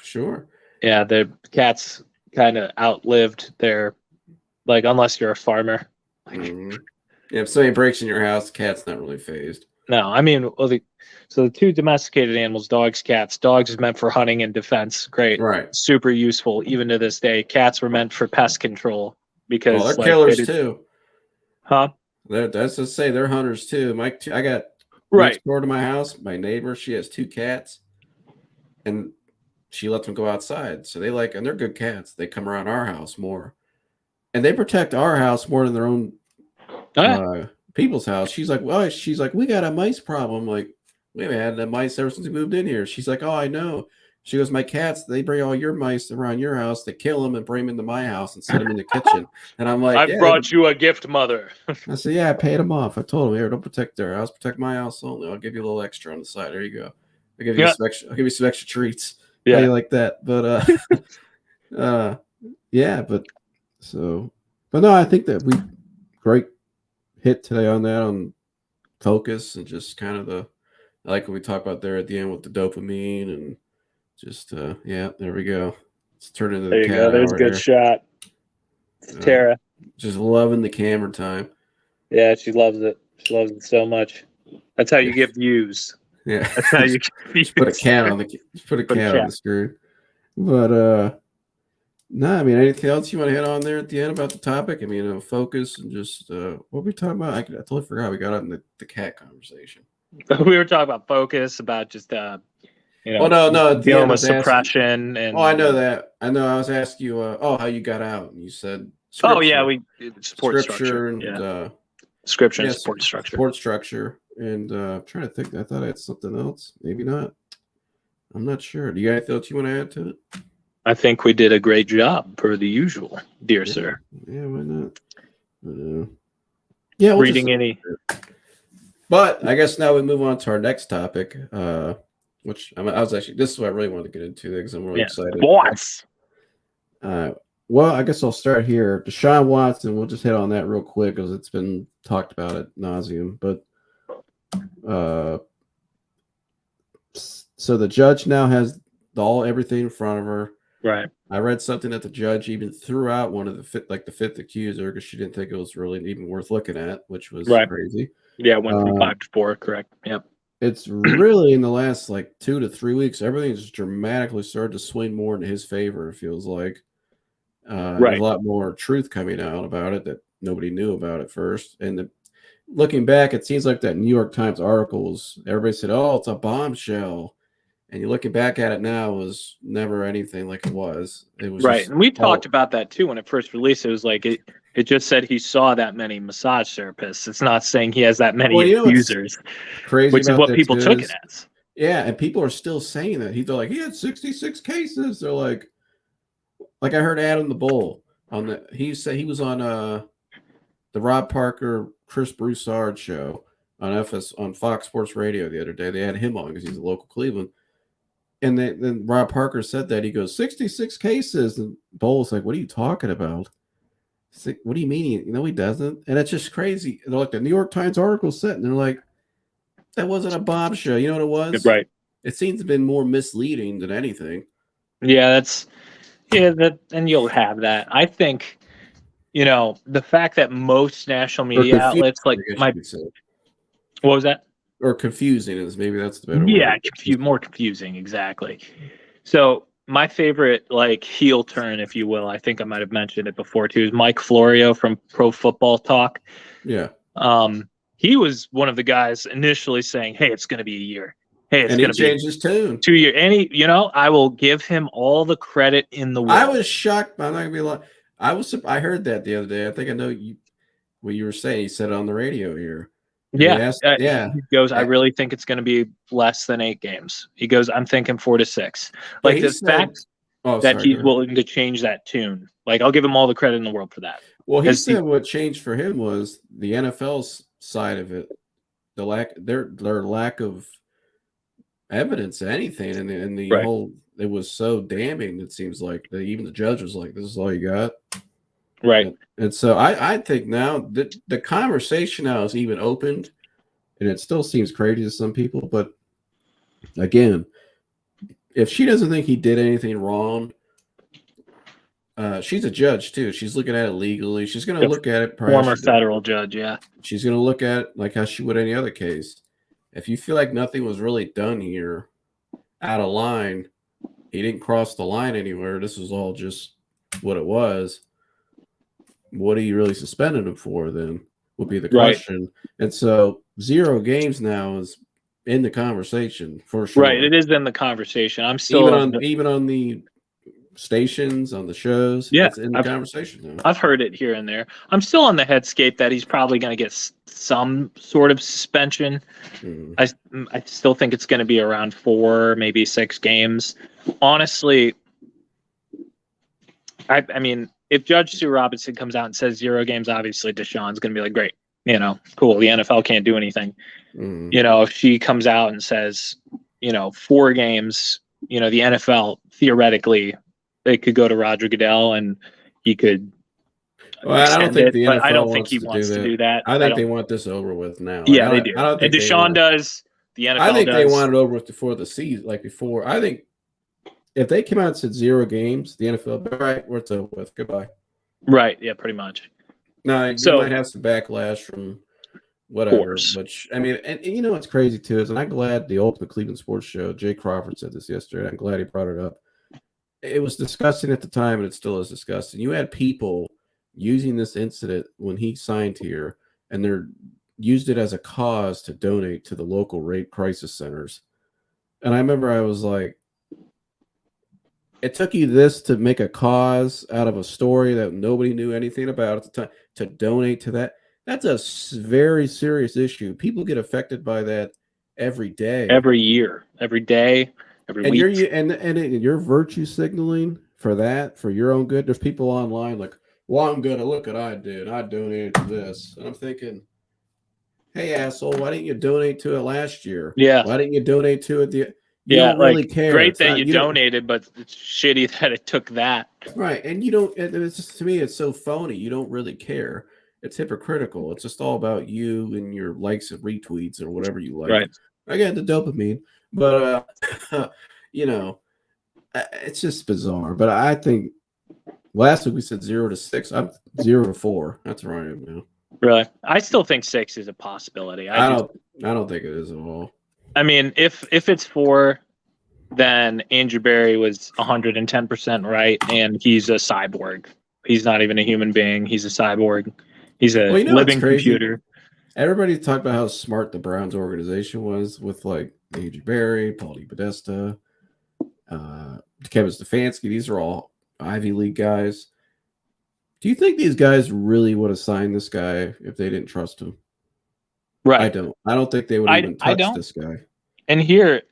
Sure. Yeah, the cats kind of outlived their, like, unless you're a farmer. Mhm. Yeah, if somebody breaks in your house, the cat's not really phased. No, I mean, well, the 2 domesticated animals, dogs, cats. Dogs is meant for hunting and defense. Great. Right. Super useful, even to this day. Cats were meant for pest control because Well, they're killers too. Huh? That's to say they're hunters too. I got Right. next door to my house, my neighbor, she has 2 cats, and she lets them go outside. So they and they're good cats. They come around our house more, and they protect our house more than their own people's house. She's like, well, we got a mice problem. Like, we haven't had the mice ever since we moved in here. She's like, oh, I know. She goes, my cats, they bring all your mice around your house. They kill them and bring them into my house and set them in the kitchen. And I'm like, I brought you a gift, mother. I said, yeah, I paid them off. I told them, here, don't protect their house, protect my house only. I'll give you a little extra on the side. There you go. I'll give you some extra treats. Yeah, how you like that. But yeah, but no, I think that we great hit today on that, on focus, and just kind of I like what we talked about there at the end with the dopamine, and just yeah, there we go. Let's turn into there the you cat go. There's a good shot. It's Tara. Just loving the camera time. Yeah, she loves it. She loves it so much. That's how you get views. Yeah, that's how you get views. Put a cat on the screen. But no, I mean, anything else you want to hit on there at the end about the topic? I mean, focus and just what we talking about? I totally forgot we got on the cat conversation. We were talking about focus, about just dealing with suppression. And I know that. I know. I was asking you, how you got out, and you said, scripture. Oh yeah, we support structure and scripture and support structure. Support structure, and I'm trying to think. I thought I had something else. Maybe not. I'm not sure. Do you got anything else you want to add to it? I think we did a great job, per the usual, dear sir. Yeah, why not? Yeah, reading any. But I guess now we move on to our next topic, which I was actually, this is what I really wanted to get into because I'm really excited. Sports. Well, I guess I'll start here. Deshaun Watson, we'll just hit on that real quick because it's been talked about ad nauseum. But so the judge now has everything in front of her. Right. I read something that the judge even threw out one of the fifth accuser because she didn't think it was really even worth looking at, which was crazy. Yeah, it went from 5 to 4, correct. Yep. It's really in the last 2 to 3 weeks, everything's dramatically started to swing more in his favor, it feels like. There's a lot more truth coming out about it that nobody knew about at first. And looking back, it seems like that New York Times articles, everybody said, oh, it's a bombshell. And you're looking back at it now, it was never anything like it was. It was right. And we talked about that too when it first released. It was like it just said he saw that many massage therapists. It's not saying he has that many users. Crazy, which is what people took it as. Yeah, and people are still saying that. They're like, he had 66 cases. They're like I heard Adam the Bull on he said he was on the Rob Parker, Chris Broussard show on Fox Sports Radio the other day. They had him on because he's a local Cleveland. And then Rob Parker said that. He goes, 66 cases. And Bowles like, what are you talking about? Like, what do you mean? You know, he doesn't. And it's just crazy. And they're like, the New York Times article said, and they're like, that wasn't a bombshell. You know what it was? Right. It seems to have been more misleading than anything. Yeah, and you'll have that. I think, the fact that most national media outlets like what was that? Or confusing is maybe that's the better word. Yeah, more confusing, exactly. So my favorite heel turn, if you will, I think I might have mentioned it before too, is Mike Florio from Pro Football Talk. Yeah. He was one of the guys initially saying, "Hey, it's going to be a year. Hey, it's going to be change his tune. 2 years." And I will give him all the credit in the world. I was shocked. I'm not gonna be lying. I heard that the other day. I think I know what you were saying. He said it on the radio here. Yeah. He goes, I really think it's going to be less than 8 games. He goes, I'm thinking 4 to 6. Like the fact that he's willing to change that tune. Like, I'll give him all the credit in the world for that. Well, he said what changed for him was the NFL's side of it, their lack of evidence, anything, and the whole. It was so damning. It seems like that even the judge was like, "This is all you got." Right. And so I think now that the conversation now is even opened, and it still seems crazy to some people. But again, if she doesn't think he did anything wrong, she's a judge too. She's looking at it legally. She's going to look at it. Former federal judge, yeah. She's going to look at it like how she would any other case. If you feel like nothing was really done here, out of line, he didn't cross the line anywhere. This was all just what it was. What are you really suspending him for then would be the question. And so 0 games now is in the conversation for sure. Right. It is in the conversation. I'm still even on the stations, on the shows. Yeah. It's in the conversation now. I've heard it here and there. I'm still on the headscape that he's probably going to get some sort of suspension. I still think it's going to be around 4, maybe 6 games. Honestly, I mean, if Judge Sue Robinson comes out and says 0 games, obviously Deshaun's going to be like, great, cool. The NFL can't do anything. If she comes out and says, 4 games, the NFL theoretically, it could go to Roger Goodell and he could. Well, I don't think the NFL I don't think he wants to do that. I think they want this over with now. Yeah, they do. And Deshaun does. The NFL I think does. They want it over with before the season, before. I think if they came out and said 0 games, the NFL, all right, we're over with. Goodbye. Right. Yeah, pretty much. No, you might have some backlash from whatever. Which, I mean, and what's crazy too is, and I'm glad the Ultimate Cleveland Sports Show, Jay Crawford said this yesterday. I'm glad he brought it up. It was disgusting at the time, and it still is disgusting. You had people using this incident when he signed here, and they're used it as a cause to donate to the local rape crisis centers. And I remember I was like, it took you this to make a cause out of a story that nobody knew anything about at the time to donate to that. That's a very serious issue. People get affected by that every day, every year, every day, every week. You're virtue signaling for that, for your own good. There's people online like, well, I'm gonna look at what I did. I donated to this. And I'm thinking, hey, asshole, why didn't you donate to it last year? Yeah. Why didn't you donate to it? You don't really care. Great that you donated, but it's shitty that it took that. Right. And you don't, it's just, to me, it's so phony. You don't really care. It's hypocritical. It's just all about you and your likes and retweets or whatever you like. Right. Again, the dopamine. But, it's just bizarre. But I think last week we said 0 to 6. I'm 0 to 4. That's where I am now. Really? I still think 6 is a possibility. I don't think it is at all. I mean, if it's 4, then Andrew Berry was 110% right, and he's a cyborg. He's not even a human being. He's a cyborg. He's a living computer. Everybody talked about how smart the Browns organization was with Andrew Berry, Paul DePodesta, Kevin Stefanski. These are all Ivy League guys. Do you think these guys really would have signed this guy if they didn't trust him? Right. I don't think they would even touch this guy. And here,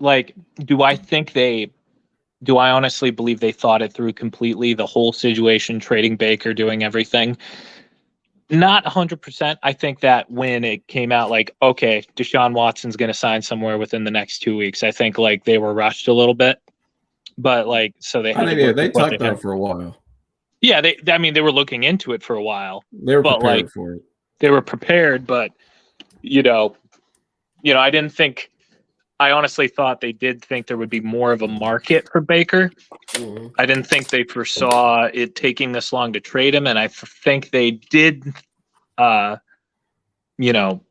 do I honestly believe they thought it through completely, the whole situation, trading Baker, doing everything? Not 100%. I think that when it came out, like, okay, Deshaun Watson's going to sign somewhere within the next 2 weeks, I think like they were rushed a little bit, but like, so they had to work They with what talked they about had. it for a while. Yeah, I mean, they were looking into it for a while. They were but prepared like, for it. they were prepared, but you know, I didn't think. I honestly thought they did think there would be more of a market for Baker. Mm-hmm. I didn't think they foresaw it taking this long to trade him, and I think they did,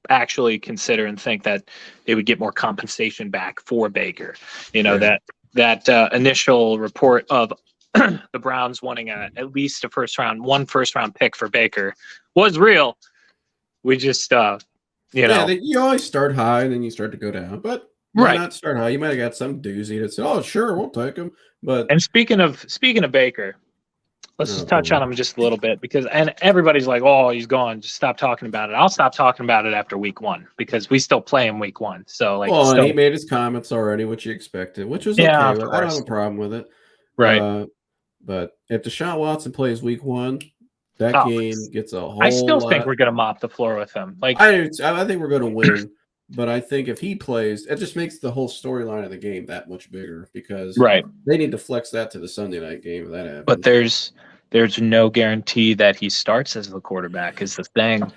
actually consider and think that they would get more compensation back for Baker. Yeah. That initial report of the Browns wanting at least one first round pick for Baker was real. We just, you always start high and then you start to go down, but why right. not start high? You might have got some doozy that said, "Oh, sure, we'll take him." But And speaking of Baker, let's just touch on him just a little bit and everybody's like, "Oh, he's gone. Just stop talking about it." I'll stop talking about it after week 1 because we still play him week 1. So like, and he made his comments already, which you expected, which was okay. I don't have a problem with it. Right. But if Deshaun Watson plays week 1, that game gets a whole. I still think we're gonna mop the floor with him. Like I think we're gonna win. But I think if he plays, it just makes the whole storyline of the game that much bigger because they need to flex that to the Sunday night game if that happens. But there's no guarantee that he starts as the quarterback is the thing. Right,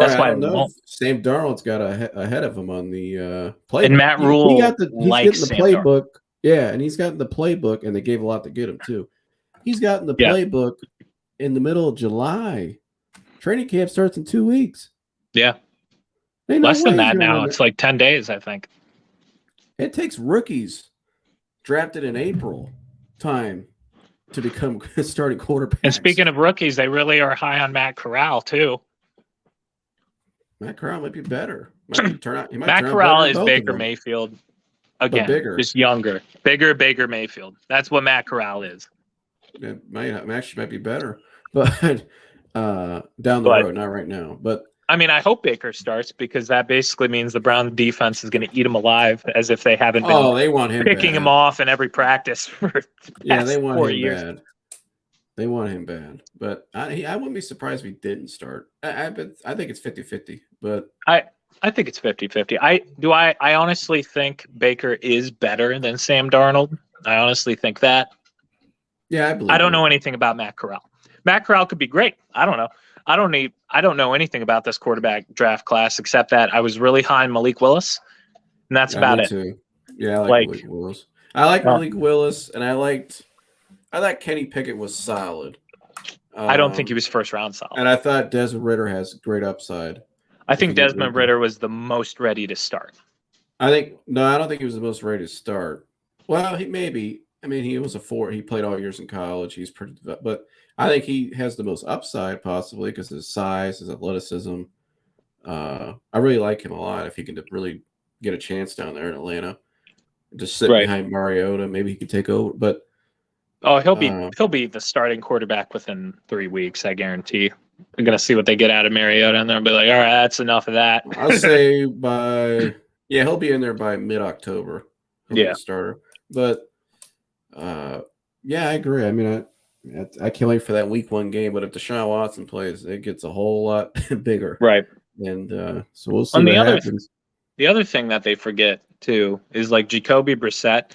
that's why I don't know. Sam Darnold's got ahead of him on the playbook. And Matt Rule he's getting the playbook. Darnold. Yeah, and he's gotten the playbook, and they gave a lot to get him too. He's gotten the playbook in the middle of July. Training camp starts in 2 weeks. Yeah. Less than that now. It's like 10 days, I think. It takes rookies drafted in April time to become starting quarterbacks. And speaking of rookies, they really are high on Matt Corral, too. Matt Corral might be better. Matt Corral is Baker Mayfield. Again, bigger. Just younger. Bigger Baker Mayfield. That's what Matt Corral is. It might be better. But down the road, not right now. But I mean, I hope Baker starts because that basically means the Brown defense is going to eat him alive, as if they haven't been they want him picking him off in every practice for they want 4 him years. Bad. They want him bad, but I wouldn't be surprised if he didn't start. I think it's 50-50, but I think it's 50-50. I honestly think Baker is better than Sam Darnold. I honestly think that. Yeah, I believe. I don't know anything about Matt Corral. Matt Corral could be great. I don't know. I don't know anything about this quarterback draft class except that I was really high on Malik Willis, and that's about it. Too. Yeah, I like Malik Willis. I like Malik Willis, and I thought Kenny Pickett was solid. I don't think he was first round solid. And I thought Desmond Ridder has great upside. I think Desmond Ridder was the most ready to start. I don't think he was the most ready to start. Well, he maybe. I mean, he was he played all years in college. He's pretty, but I think he has the most upside possibly because of his size, his athleticism. I really like him a lot. If he can really get a chance down there in Atlanta, just sit behind Mariota, maybe he could take over. But he'll be the starting quarterback within 3 weeks. I guarantee. I'm gonna see what they get out of Mariota, and they'll be like, "All right, that's enough of that." I'll say he'll be in there by mid-October. He'll be a starter, but. I agree. I mean, I can't wait for that week 1 game. But if Deshaun Watson plays, it gets a whole lot bigger, right? And so we'll see what happens. The other thing that they forget too is like Jacoby Brissett.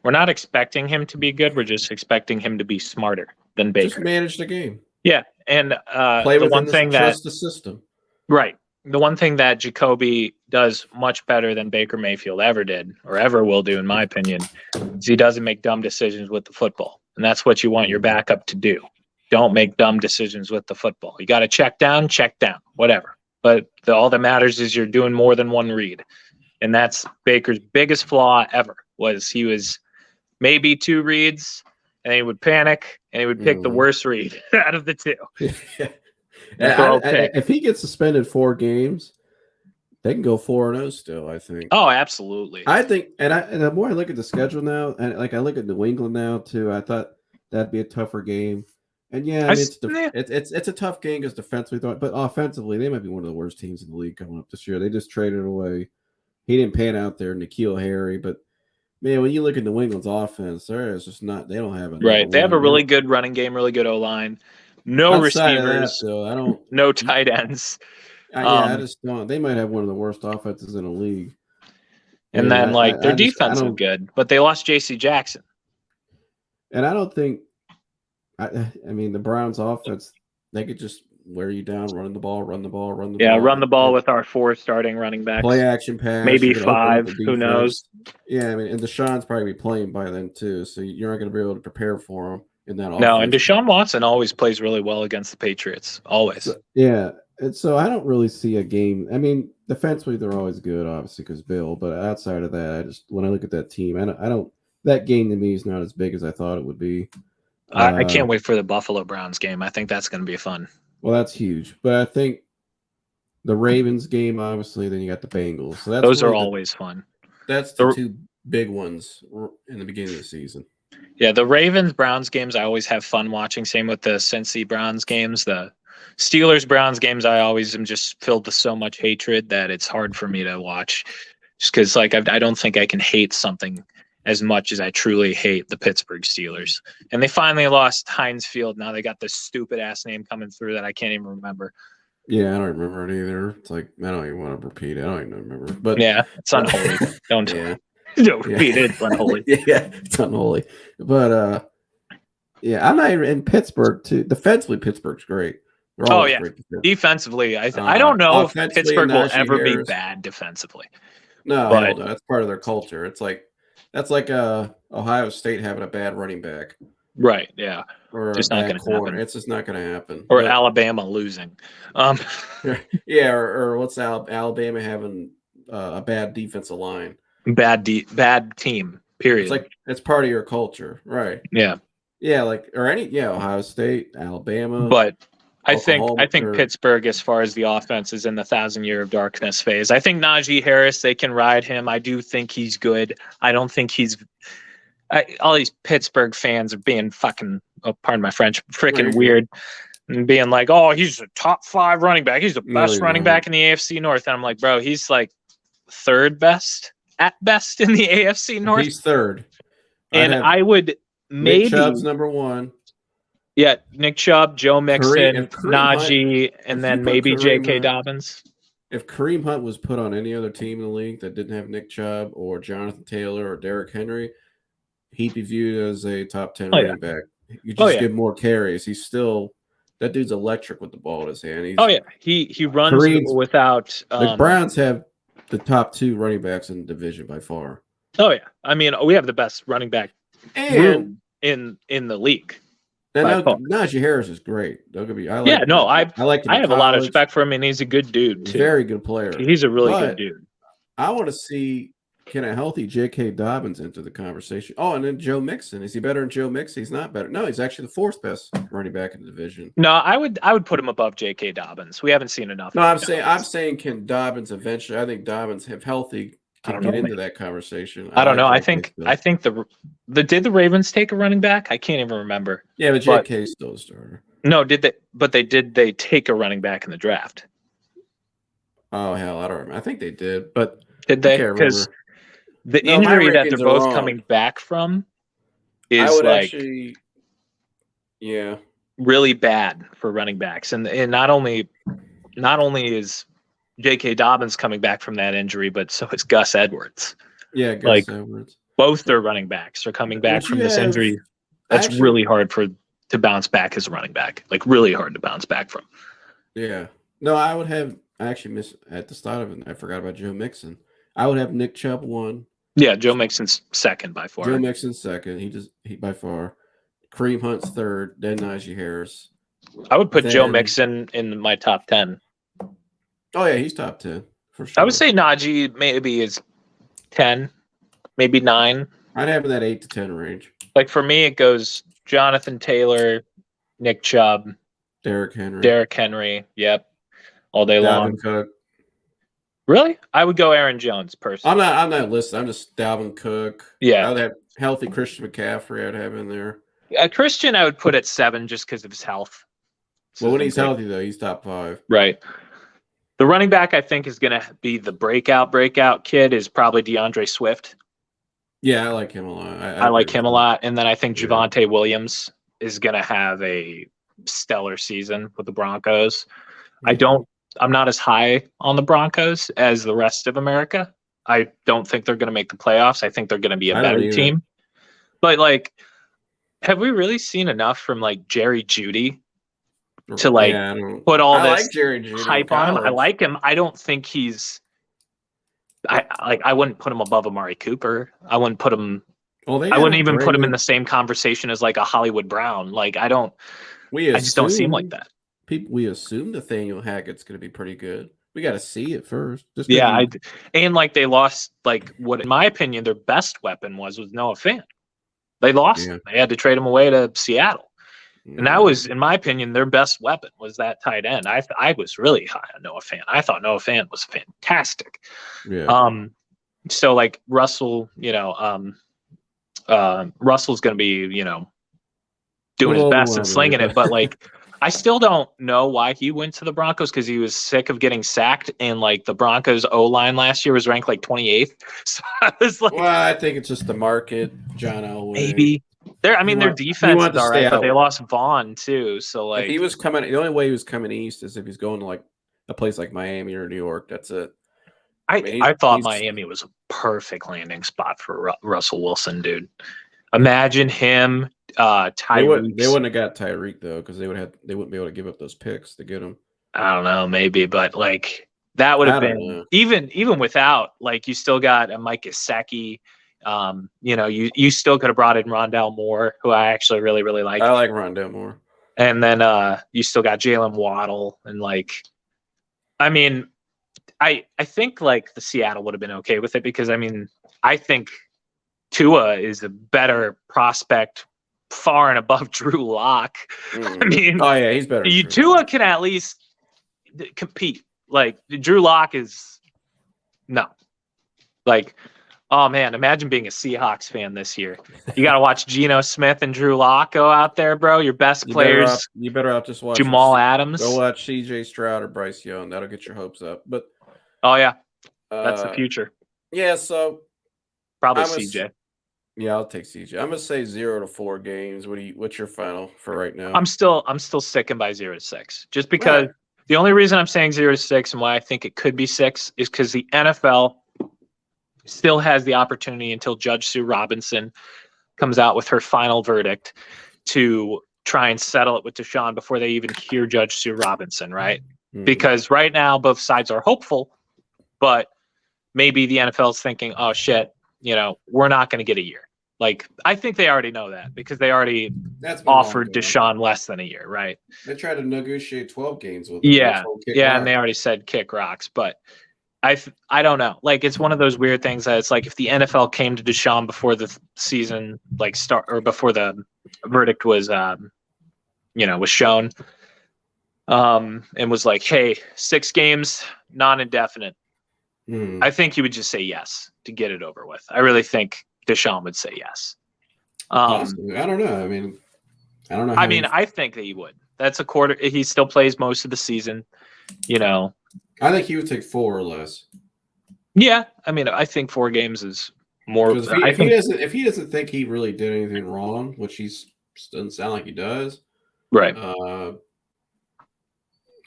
We're not expecting him to be good. We're just expecting him to be smarter than Baker. Just manage the game. Yeah, and play the one thing trust the system. Right. The one thing that Jacoby does much better than Baker Mayfield ever did, or ever will do, in my opinion, is he doesn't make dumb decisions with the football. And that's what you want your backup to do. Don't make dumb decisions with the football. You got to check down, whatever. But all that matters is you're doing more than one read. And that's Baker's biggest flaw ever, was he was maybe 2 reads, and he would panic, and he would pick the worst read out of the 2. If he gets suspended 4 games, they can go 4-0 still, I think. Oh, absolutely. I think, and the more I look at the schedule now, and like I look at New England now too, I thought that'd be a tougher game. And it's a tough game because defensively, but offensively, they might be one of the worst teams in the league coming up this year. They just traded away. He didn't pan out there, N'Keal Harry, but man, when you look at New England's offense, it's just not. They don't have right. They have a really good running game, really good O-line. no Outside of that, receivers, though, I don't. no tight ends. I just don't. They might have one of the worst offenses in the league. And then like their I just, I defense is don't, good, but they lost J.C. Jackson. and I don't think. I mean, the Browns' offense, they could just wear you down, running the ball, run the ball, run the ball. Yeah, run the ball with our 4 starting running backs. Play action pass, maybe you can open up 5. the Who knows? defense. Yeah, I mean, and Deshaun's probably be playing by then too, so you're not going to be able to prepare for him in that offense. No, and Deshaun Watson always plays really well against the Patriots. Always. So, yeah, and so I don't really see a game. I mean, defensively they're always good, obviously, because Bill. But outside of that, I just when I look at that team, I don't. That game to me is not as big as I thought it would be. I can't wait for the Buffalo Browns game. I think that's going to be fun. Well, that's huge, but I think the Ravens game, obviously, then you got the Bengals. So that's those are really always fun. That's the 2 big ones in the beginning of the season. Yeah, the Ravens Browns games I always have fun watching. Same with the Cincy Browns games. The Steelers Browns games I always am just filled with so much hatred that it's hard for me to watch. Just because like I don't think I can hate something as much as I truly hate the Pittsburgh Steelers. And they finally lost Heinz Field. Now they got this stupid ass name coming through that I can't even remember. Yeah, I don't remember it either. It's like I don't even want to repeat it. I don't even remember. But yeah, it's unholy. Don't repeat it. It's unholy. Yeah, it's unholy. But yeah, I'm not even in Pittsburgh too. Defensively, Pittsburgh's great. Oh yeah, defensively, I don't know if Pittsburgh will ever be bad defensively. No, but that's part of their culture. It's like that's like Ohio State having a bad running back. Right. Yeah. Or just not going to happen. It's just not going to happen. Or Alabama losing. Yeah. Or what's Alabama having a bad defensive line? Bad team. Period. It's like it's part of your culture, right? Yeah. Yeah. Like Ohio State, Alabama. But I think Pittsburgh, as far as the offense, is in the 1,000-year of darkness phase. I think Najee Harris, they can ride him. I do think he's good. I don't think he's. All these Pittsburgh fans are being fucking, pardon my French, freaking weird, and being like, "Oh, he's a top 5 running back. He's the best running back in the AFC North." And I'm like, bro, he's like 3rd best at best in the AFC North. He's 3rd, and I would maybe Nick Chubb's number 1. Yeah, Nick Chubb, Joe Mixon, Najee, and then maybe J.K. Dobbins. If Kareem Hunt was put on any other team in the league that didn't have Nick Chubb or Jonathan Taylor or Derrick Henry, he'd be viewed as a top 10 running back. You just give more carries. He's still that dude's electric with the ball in his hand. He runs without. The Browns have the top 2 running backs in the division by far. Oh yeah, I mean we have the best running back room in the league. And Najee Harris is great. Don't get me. I have a lot of respect for him, and he's a good dude too. Very good player. He's a really good dude. I want to see. Can a healthy J.K. Dobbins enter the conversation? Oh, and then Joe Mixon. Is he better than Joe Mixon? He's not better. No, he's actually the 4th best running back in the division. No, I would put him above J.K. Dobbins. We haven't seen enough. No, I'm saying can Dobbins eventually? I think Dobbins, if healthy, can get into that conversation. I don't know. I think did the Ravens take a running back? I can't even remember. Yeah, but J.K. still a starter. No, did they? But they take a running back in the draft? Oh hell, I don't remember. I think they did, but did they? Because the injury that they're both coming back from is really bad for running backs, and not only is J.K. Dobbins coming back from that injury, but so is Gus Edwards. Yeah, Gus Edwards. Both their running backs are coming back from this injury. That's really hard to bounce back as a running back. Like really hard to bounce back from. Yeah. No, I actually missed at the start of it. I forgot about Joe Mixon. I would have Nick Chubb 1. Yeah, Joe Mixon's 2nd by far. Joe Mixon's 2nd. He by far. Kareem Hunt's 3rd. Then Najee Harris. I would put Joe Mixon in my top 10. Oh yeah, he's top 10 for sure. I would say Najee maybe is 10, maybe 9. I'd have in that 8 to 10 range. Like for me, it goes Jonathan Taylor, Nick Chubb, Derrick Henry. Yep, all day long. Cook. Really? I would go Aaron Jones personally. I'm not listed. I'm just Dalvin Cook. Yeah. I would have healthy Christian McCaffrey. I'd have in there. Christian, I would put at 7 just because of his health. Well, when he's healthy though, he's top 5. Right. The running back I think is going to be the breakout kid is probably DeAndre Swift. Yeah, I like him a lot. I like him a lot. And then I think Javonte Williams is going to have a stellar season with the Broncos. I'm not as high on the Broncos as the rest of America. I don't think they're going to make the playoffs. I think they're going to be a better team. But like, have we really seen enough from like Jerry Jeudy to like put all this hype on him? I like him. I don't think he's. I wouldn't put him above Amari Cooper. I wouldn't put him. I wouldn't even put him in the same conversation as like a Hollywood Brown. Like I just don't seem like that. We assume Nathaniel Hackett's going to be pretty good. We got to see it first. And like they lost like what, in my opinion, their best weapon was Noah Fant. They lost him. They had to trade him away to Seattle. And that was, in my opinion, their best weapon was that tight end. I was really high on Noah Fant. I thought Noah Fant was fantastic. Yeah. So like Russell, Russell's going to be, doing his best and slinging it, but like I still don't know why he went to the Broncos, because he was sick of getting sacked, and like the Broncos O-line last year was ranked like 28th. So I was like, well, I think it's just the market, John Elway. Maybe. Their defense is all right, but they lost Vaughn too. So like, if he was coming, the only way he was coming east is if he's going to like a place like Miami or New York. That's it. I thought Miami was a perfect landing spot for Russell Wilson, dude. Imagine him, Tyreek. They wouldn't have got Tyreek though, because they wouldn't be able to give up those picks to get him. I don't know, maybe, but like that would have been even without, like, you still got a Mike Gesicki. You still could have brought in Rondale Moore, who I actually really, really like. I like Rondale Moore. And then you still got Jalen Waddle, and like, I mean, I think like the Seattle would have been okay with it, because I mean, I think Tua is a better prospect far and above Drew Lock. I mean, oh yeah, he's better. Tua can at least compete. Like Drew Lock is no. Like, oh man, imagine being a Seahawks fan this year. You got to watch Geno Smith and Drew Lock go out there, bro. Your best players. You better just watch Jamal Adams. Go watch C.J. Stroud or Bryce Young. That'll get your hopes up. But oh yeah, that's the future. Yeah, so probably CJ. Yeah, I'll take CJ. I'm gonna say 0 to 4 games. What's your final for right now? I'm still sticking by 0 to 6, just because the only reason I'm saying 0 to 6 and why I think it could be 6 is because the NFL still has the opportunity until Judge Sue Robinson comes out with her final verdict to try and settle it with Deshaun before they even hear Judge Sue Robinson, right? Mm-hmm. Because right now both sides are hopeful, but maybe the NFL is thinking, oh shit, we're not going to get a year. Like, I think they already know that, because they already offered Deshaun less than a year, right? They tried to negotiate 12 games with him. Yeah, and they already said kick rocks, but I don't know. Like, it's one of those weird things that it's like, if the NFL came to Deshaun before the season start, or before the verdict was was shown, and was like, hey, 6 games, non-indefinite. I think he would just say yes to get it over with. I really think Deshaun would say yes. I don't know. I don't know. I think that he would. That's a quarter. He still plays most of the season. I think he would take 4 or less. Yeah, I think 4 games is more. If he doesn't think he really did anything wrong, which he doesn't sound like he does, right?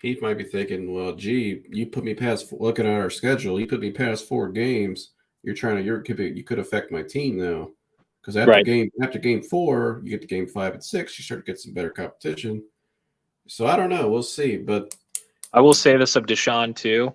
He might be thinking, well, gee, you put me past, looking at our schedule, you put me past 4 games. You could affect my team now, because after game 4, you get to game 5 and 6, you start to get some better competition. So I don't know. We'll see. But I will say this of Deshaun too.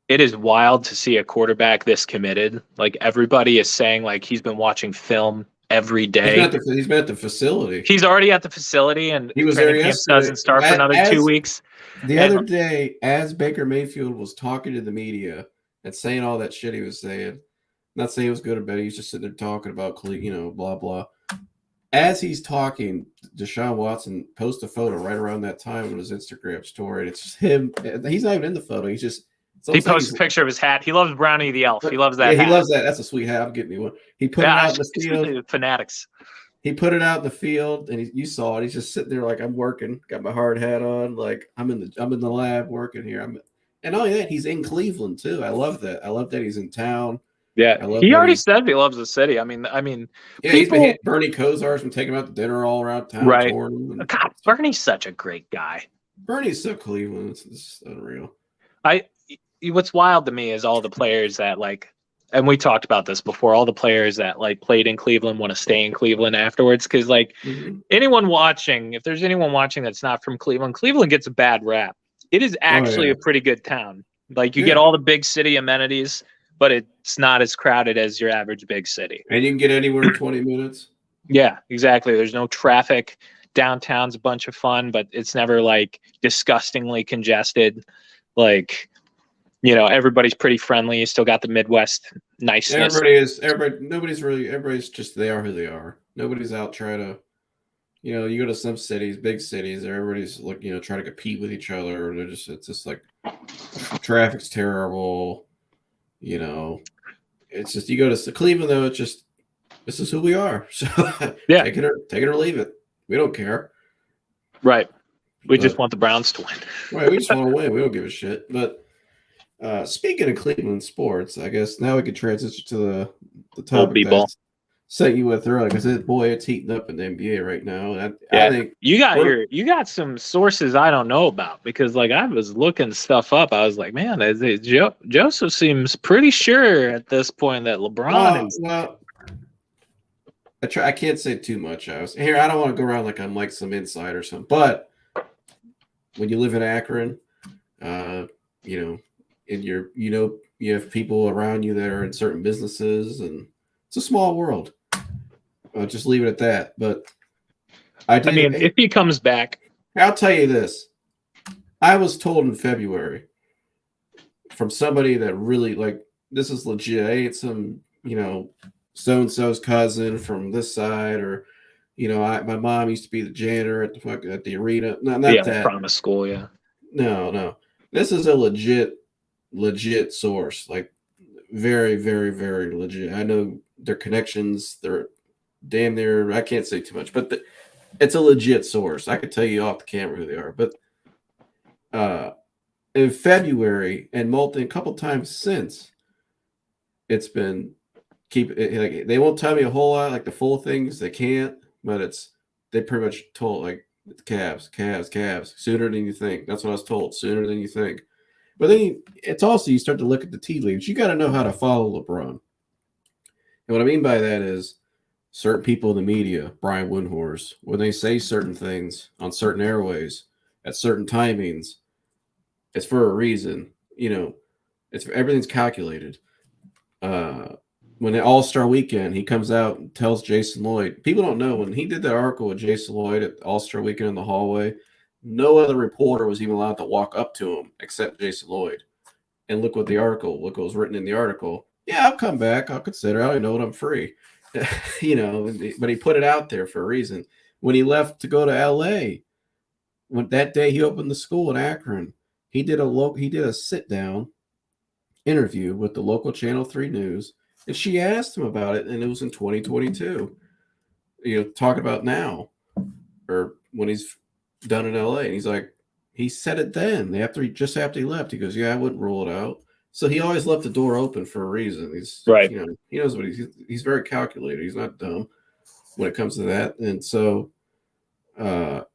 It is wild to see a quarterback this committed. Like, everybody is saying, like, he's been watching film every day. He's been at the facility. He's already at the facility, and he was there camp doesn't start for another 2 weeks. The other day, as Baker Mayfield was talking to the media and saying all that shit he was saying, not saying it was good or bad, he was just sitting there talking about, blah, blah. As he's talking, Deshaun Watson posts a photo right around that time on his Instagram story, and it's just him. He's not even in the photo. He posts a picture of his hat. He loves Brownie the Elf. He loves that hat. He loves that. That's a sweet hat. I'm getting me one. He put it out in the field. Fanatics. He put it out in the field, and you saw it. He's just sitting there like, I'm working, got my hard hat on, like I'm in the lab working here. And not only that, he's in Cleveland too. I love that. I love that he's in town. Yeah, I love he what already he. said he loves the city. I mean, Yeah, he's been people, hitting Bernie Kosar's been taking him out to dinner all around town, right? touring him. And God, Bernie's such a great guy. Bernie's so Cleveland. It's unreal. What's wild to me is all the players that like, and we talked about this before. All the players that like played in Cleveland want to stay in Cleveland afterwards because like anyone watching, if there's anyone watching that's not from Cleveland, Cleveland gets a bad rap. It is actually a pretty good town. Like you get all the big city amenities, but it's not as crowded as your average big city. And you can get anywhere in 20 minutes. Yeah, exactly. There's no traffic. Downtown's a bunch of fun, but it's never like disgustingly congested. Like, you know, everybody's pretty friendly. You still got the Midwest niceness. Everybody's just, they are who they are. Nobody's out trying to, you know, you go to some cities, big cities, everybody's like, you know, trying to compete with each other. It's just like traffic's terrible. You know, it's just, you go to Cleveland though, it's just, this is who we are. So yeah, take it or leave it. We don't care. Right. We just want the Browns to win. Right. We just want to win. We don't give a shit. But speaking of Cleveland sports, I guess now we can transition to the topic that I sent you with earlier, because it's heating up in the NBA right now. And I think you got some sources I don't know about, because like I was looking stuff up. I was like, man, Joseph seems pretty sure at this point that LeBron is. Well, I can't say too much. I don't want to go around like I'm like some insider or something. But when you live in Akron, you know, and you have people around you that are in certain businesses, and it's a small world. I'll just leave it at that. But if he comes back, I'll tell you this. I was told in February from somebody that really, like, this is legit. I ain't some, you know, so-and-so's cousin from this side, or, you know, my mom used to be the janitor at the arena. No, not that. Promise school, yeah. No. This is a legit source. Like, very, very, very legit. I know their connections. They're damn near, I can't say too much, but it's a legit source. I could tell you off the camera who they are. But in February and a couple times since, it's been like, they won't tell me a whole lot, like the full things. They can't, but they pretty much told, like, it's Cavs sooner than you think. That's what I was told, sooner than you think. But then it's also, you start to look at the tea leaves. You got to know how to follow LeBron. And what I mean by that is certain people in the media, Brian Windhorst, when they say certain things on certain airways at certain timings, it's for a reason. You know, everything's calculated. When the All-Star Weekend, he comes out and tells Jason Lloyd. People don't know, when he did that article with Jason Lloyd at All-Star Weekend in the hallway, no other reporter was even allowed to walk up to him except Jason Lloyd. And look what was written in the article. Yeah, I'll come back. I'll consider. I don't know when I'm free. You know, but he put it out there for a reason. When he left to go to L.A., that day he opened the school in Akron, he did a sit-down interview with the local Channel 3 News, and she asked him about it, and it was in 2022. You know, talking about now, or when he's done in LA, and he's like, he said it then, just after he left. He goes, yeah, I wouldn't rule it out. So he always left the door open for a reason. He's right. You know, he knows what he's very calculated. He's not dumb when it comes to that. And so, and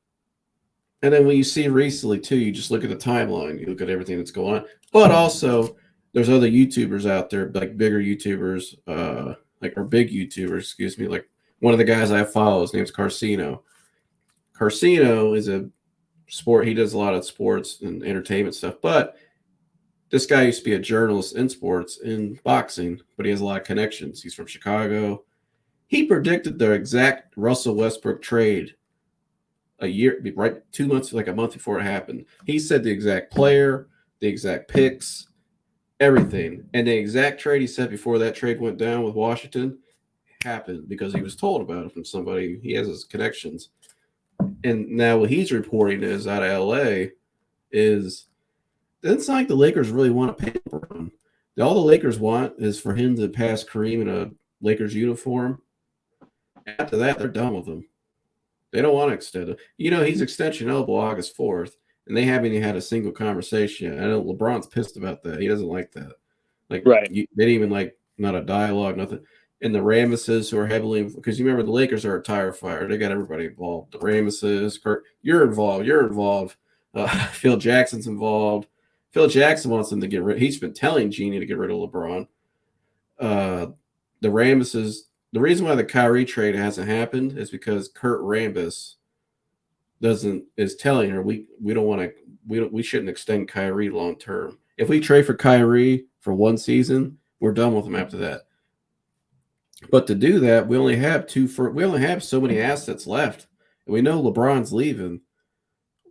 then when you see recently too, you just look at the timeline, you look at everything that's going on, but also there's other YouTubers out there, like bigger YouTubers, or big YouTubers, excuse me. Like one of the guys I follow, his name's Carcino. Carcino is a sport. He does a lot of sports and entertainment stuff, but this guy used to be a journalist in sports, in boxing, but he has a lot of connections. He's from Chicago. He predicted the exact Russell Westbrook trade a month before it happened. He said the exact player, the exact picks, everything. And the exact trade he said before that trade went down with Washington happened because he was told about it from somebody. He has his connections. And now what he's reporting is out of LA is, it's not like the Lakers really want to pay LeBron. All the Lakers want is for him to pass Kareem in a Lakers uniform. After that, they're done with him. They don't want to extend it. You know, he's extension eligible August 4th, and they haven't even had a single conversation yet. I know LeBron's pissed about that. He doesn't like that. Like, right. They didn't even, like, not a dialogue, nothing. And the Ramesses, who are heavily, because you remember the Lakers are a tire fire. They got everybody involved. The Ramesses, Kurt, you're involved. You're involved. Phil Jackson's involved. Phil Jackson wants them to get rid. He's been telling Jeannie to get rid of LeBron. The Ramesses. The reason why the Kyrie trade hasn't happened is because Kurt Rambis is telling her we don't want to we shouldn't extend Kyrie long term. If we trade for Kyrie for one season, we're done with him after that. But to do that, we only have so many assets left, and we know LeBron's leaving.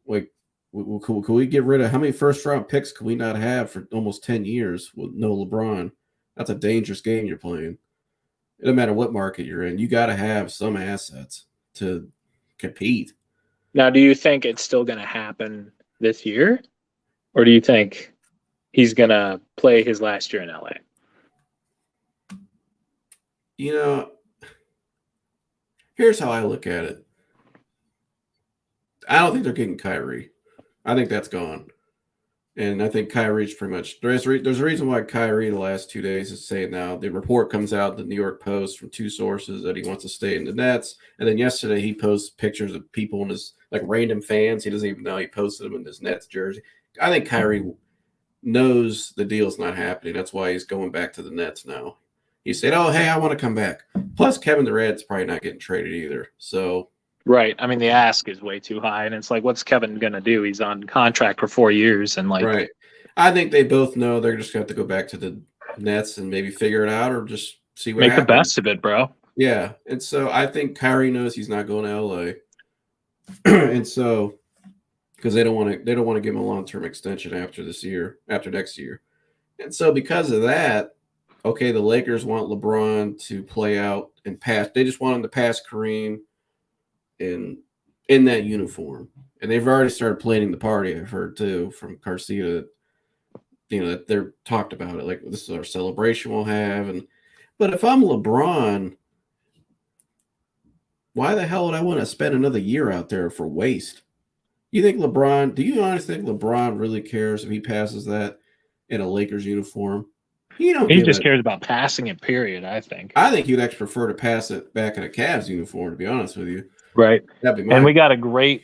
Like, could we get rid of how many first round picks could we not have for almost 10 years with no LeBron? That's a dangerous game you're playing. It doesn't matter what market you're in. You got to have some assets to compete. Now, do you think it's still going to happen this year? Or do you think he's going to play his last year in LA? You know, here's how I look at it. I don't think they're getting Kyrie. I think that's gone. And I think Kyrie's pretty much there's a reason why Kyrie the last 2 days is saying now the report comes out, the New York Post from two sources that he wants to stay in the Nets. And then yesterday he posts pictures of people in his like random fans. He doesn't even know he posted them in his Nets jersey. I think Kyrie knows the deal's not happening. That's why he's going back to the Nets now. He said, "Oh, hey, I want to come back." Plus, Kevin Durant's probably not getting traded either. So. Right. I mean, the ask is way too high, and it's like, what's Kevin going to do? He's on contract for 4 years, and like, right. I think they both know they're just going to have to go back to the Nets and maybe figure it out, or just see what happens. Make the best of it, bro. Yeah, and so I think Kyrie knows he's not going to LA, and so because they don't want to give him a long-term extension after next year, and so because of that, okay, the Lakers want LeBron to play out and pass. They just want him to pass Kareem in that uniform, and they've already started planning the party. I've heard too from Garcia, that they're talked about it, like this is our celebration we'll have. But if I'm LeBron, why the hell would I want to spend another year out there for waste? Do you honestly think LeBron really cares if he passes that in a Lakers uniform? He just cares about passing it, period. I think he'd actually prefer to pass it back in a Cavs uniform, to be honest with you. Right. And we got a great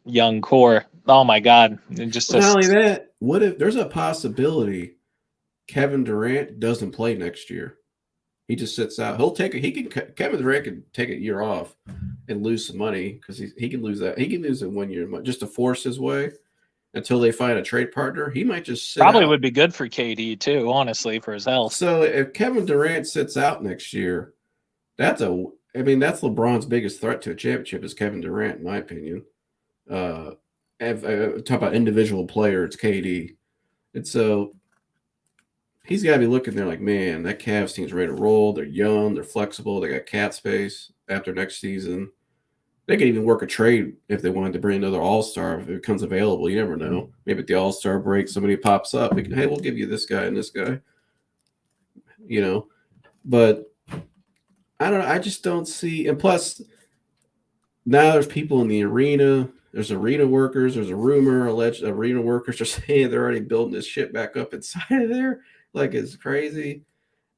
young core. Oh my God. Not only that, what if there's a possibility Kevin Durant doesn't play next year? He just sits out. Kevin Durant can take a year off and lose some money because he can lose that. He can lose it 1 year just to force his way until they find a trade partner. He might just sit probably out. Would be good for KD too, honestly, for his health. So if Kevin Durant sits out next year, that's LeBron's biggest threat to a championship is Kevin Durant, in my opinion. Talk about individual player, it's KD. And so he's got to be looking there like, man, that Cavs team's ready to roll. They're young, they're flexible, they got cap space after next season. They could even work a trade if they wanted to bring another all-star if it becomes available. You never know. Maybe at the all-star break, somebody pops up. Hey, we'll give you this guy and this guy. But I don't know. I just don't see. And plus, now there's people in the arena. There's arena workers. There's a rumor, alleged arena workers are saying they're already building this shit back up inside of there. Like, it's crazy.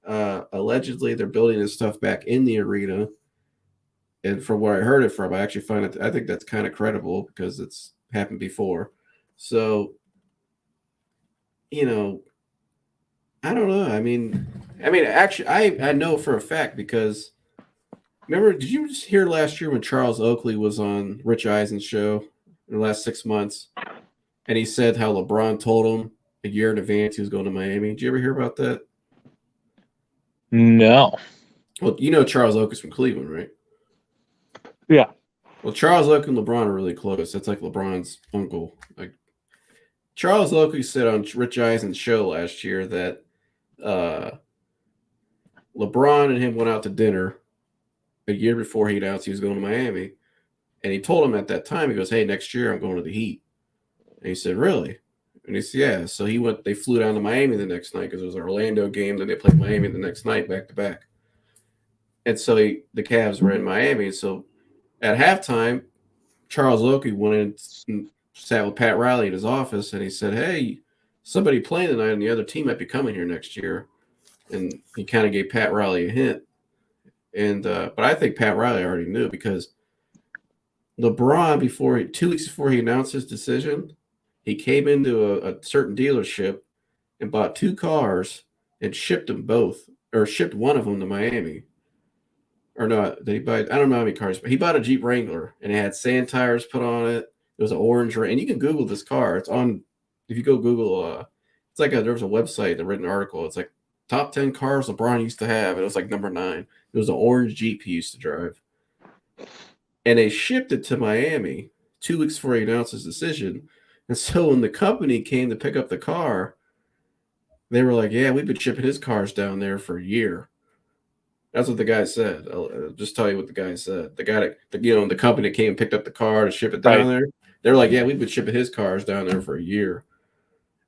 Allegedly, they're building this stuff back in the arena. And from where I heard it from, I think that's kind of credible because it's happened before. So, I don't know. I mean, actually, I know for a fact because remember, did you just hear last year when Charles Oakley was on Rich Eisen's show in the last 6 months, and he said how LeBron told him a year in advance he was going to Miami? Did you ever hear about that? No. Well, Charles Oakley's from Cleveland, right? Yeah. Well, Charles Oakley and LeBron are really close. That's like LeBron's uncle. Like Charles Oakley said on Rich Eisen's show last year that LeBron and him went out to dinner a year before he announced he was going to Miami. And he told him at that time, he goes, "Hey, next year I'm going to the Heat." And he said, "Really?" And he said, "Yeah." So they flew down to Miami the next night because it was an Orlando game. Then they played Miami the next night back to back. And so the Cavs were in Miami. So at halftime, Charles Oakley went in and sat with Pat Riley in his office, and he said, "Hey, somebody playing tonight on the other team might be coming here next year. And he kind of gave Pat Riley a hint. And but I think Pat Riley already knew because LeBron, 2 weeks before he announced his decision, he came into a certain dealership and bought 2 cars and shipped them both, or shipped one of them to Miami. Or no, did he buy? I don't know how many cars, but he bought a Jeep Wrangler and it had sand tires put on it. It was an orange ring, and you can Google this car. It's on. If you go Google, it's like there was a website, a written article. It's like top 10 cars LeBron used to have. It was like number 9. It was an orange Jeep he used to drive. And they shipped it to Miami 2 weeks before he announced his decision. And so when the company came to pick up the car, they were like, yeah, we've been shipping his cars down there for a year. That's what the guy said. I'll just tell you what the guy said. The guy that, the company that came and picked up the car to ship it down there, they're like, yeah, we've been shipping his cars down there for a year.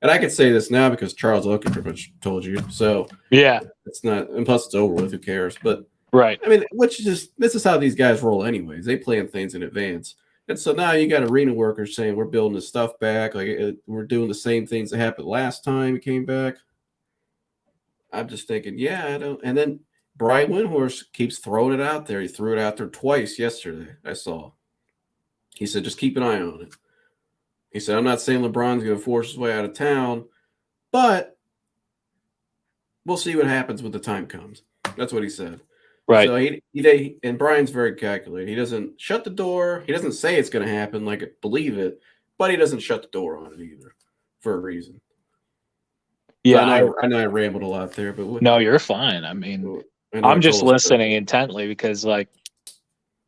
And I could say this now because Charles Oakley pretty much told you. So Yeah. it's not, and plus it's over with. Who cares? But Right. I mean, this is how these guys roll, anyways. They plan things in advance. And so now you got arena workers saying we're building this stuff back, like we're doing the same things that happened last time he came back. I'm just thinking, yeah, I don't. And then Brian Windhorst keeps throwing it out there. He threw it out there twice yesterday. I saw. He said, just keep an eye on it. He said, I'm not saying LeBron's going to force his way out of town, but we'll see what happens when the time comes. That's what he said. Right. So he and Brian's very calculated. He doesn't shut the door. He doesn't say it's going to happen, like believe it, but he doesn't shut the door on it either for a reason. Yeah, so I know I rambled a lot there, but no, you're fine. I mean, I'm just listening intently because, like,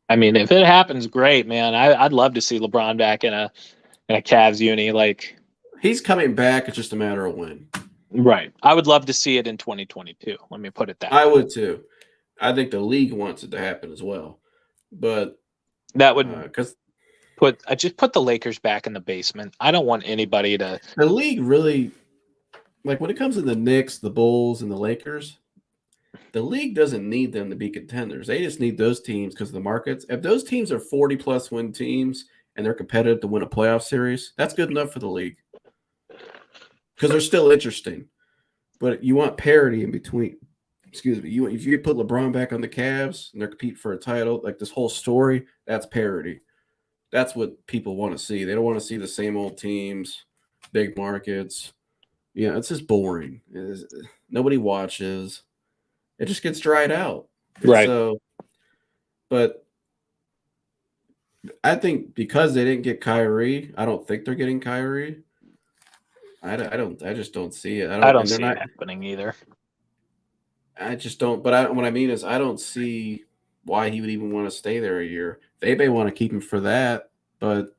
I mean, if it happens, great, man. I'd love to see LeBron back in a Cavs uni. Like, he's coming back. It's just a matter of when. Right. I would love to see it in 2022. Let me put it that way. I would too. I think the league wants it to happen as well, but that would because just put the Lakers back in the basement. I don't want anybody to. The league really, like when it comes to the Knicks, the Bulls, and the Lakers, the league doesn't need them to be contenders. They just need those teams because of the markets. If those teams are 40-plus win teams and they're competitive to win a playoff series, that's good enough for the league because they're still interesting. But you want parity in between. Excuse me. If you put LeBron back on the Cavs and they're competing for a title, like this whole story, that's parity. That's what people want to see. They don't want to see the same old teams, big markets. Yeah, it's just boring. Nobody watches. It just gets dried out. Right. So, but I think because they didn't get Kyrie, I don't think they're getting Kyrie. I just don't see it. I don't see it happening either. I just don't. But what I mean is, I don't see why he would even want to stay there a year. They may want to keep him for that, but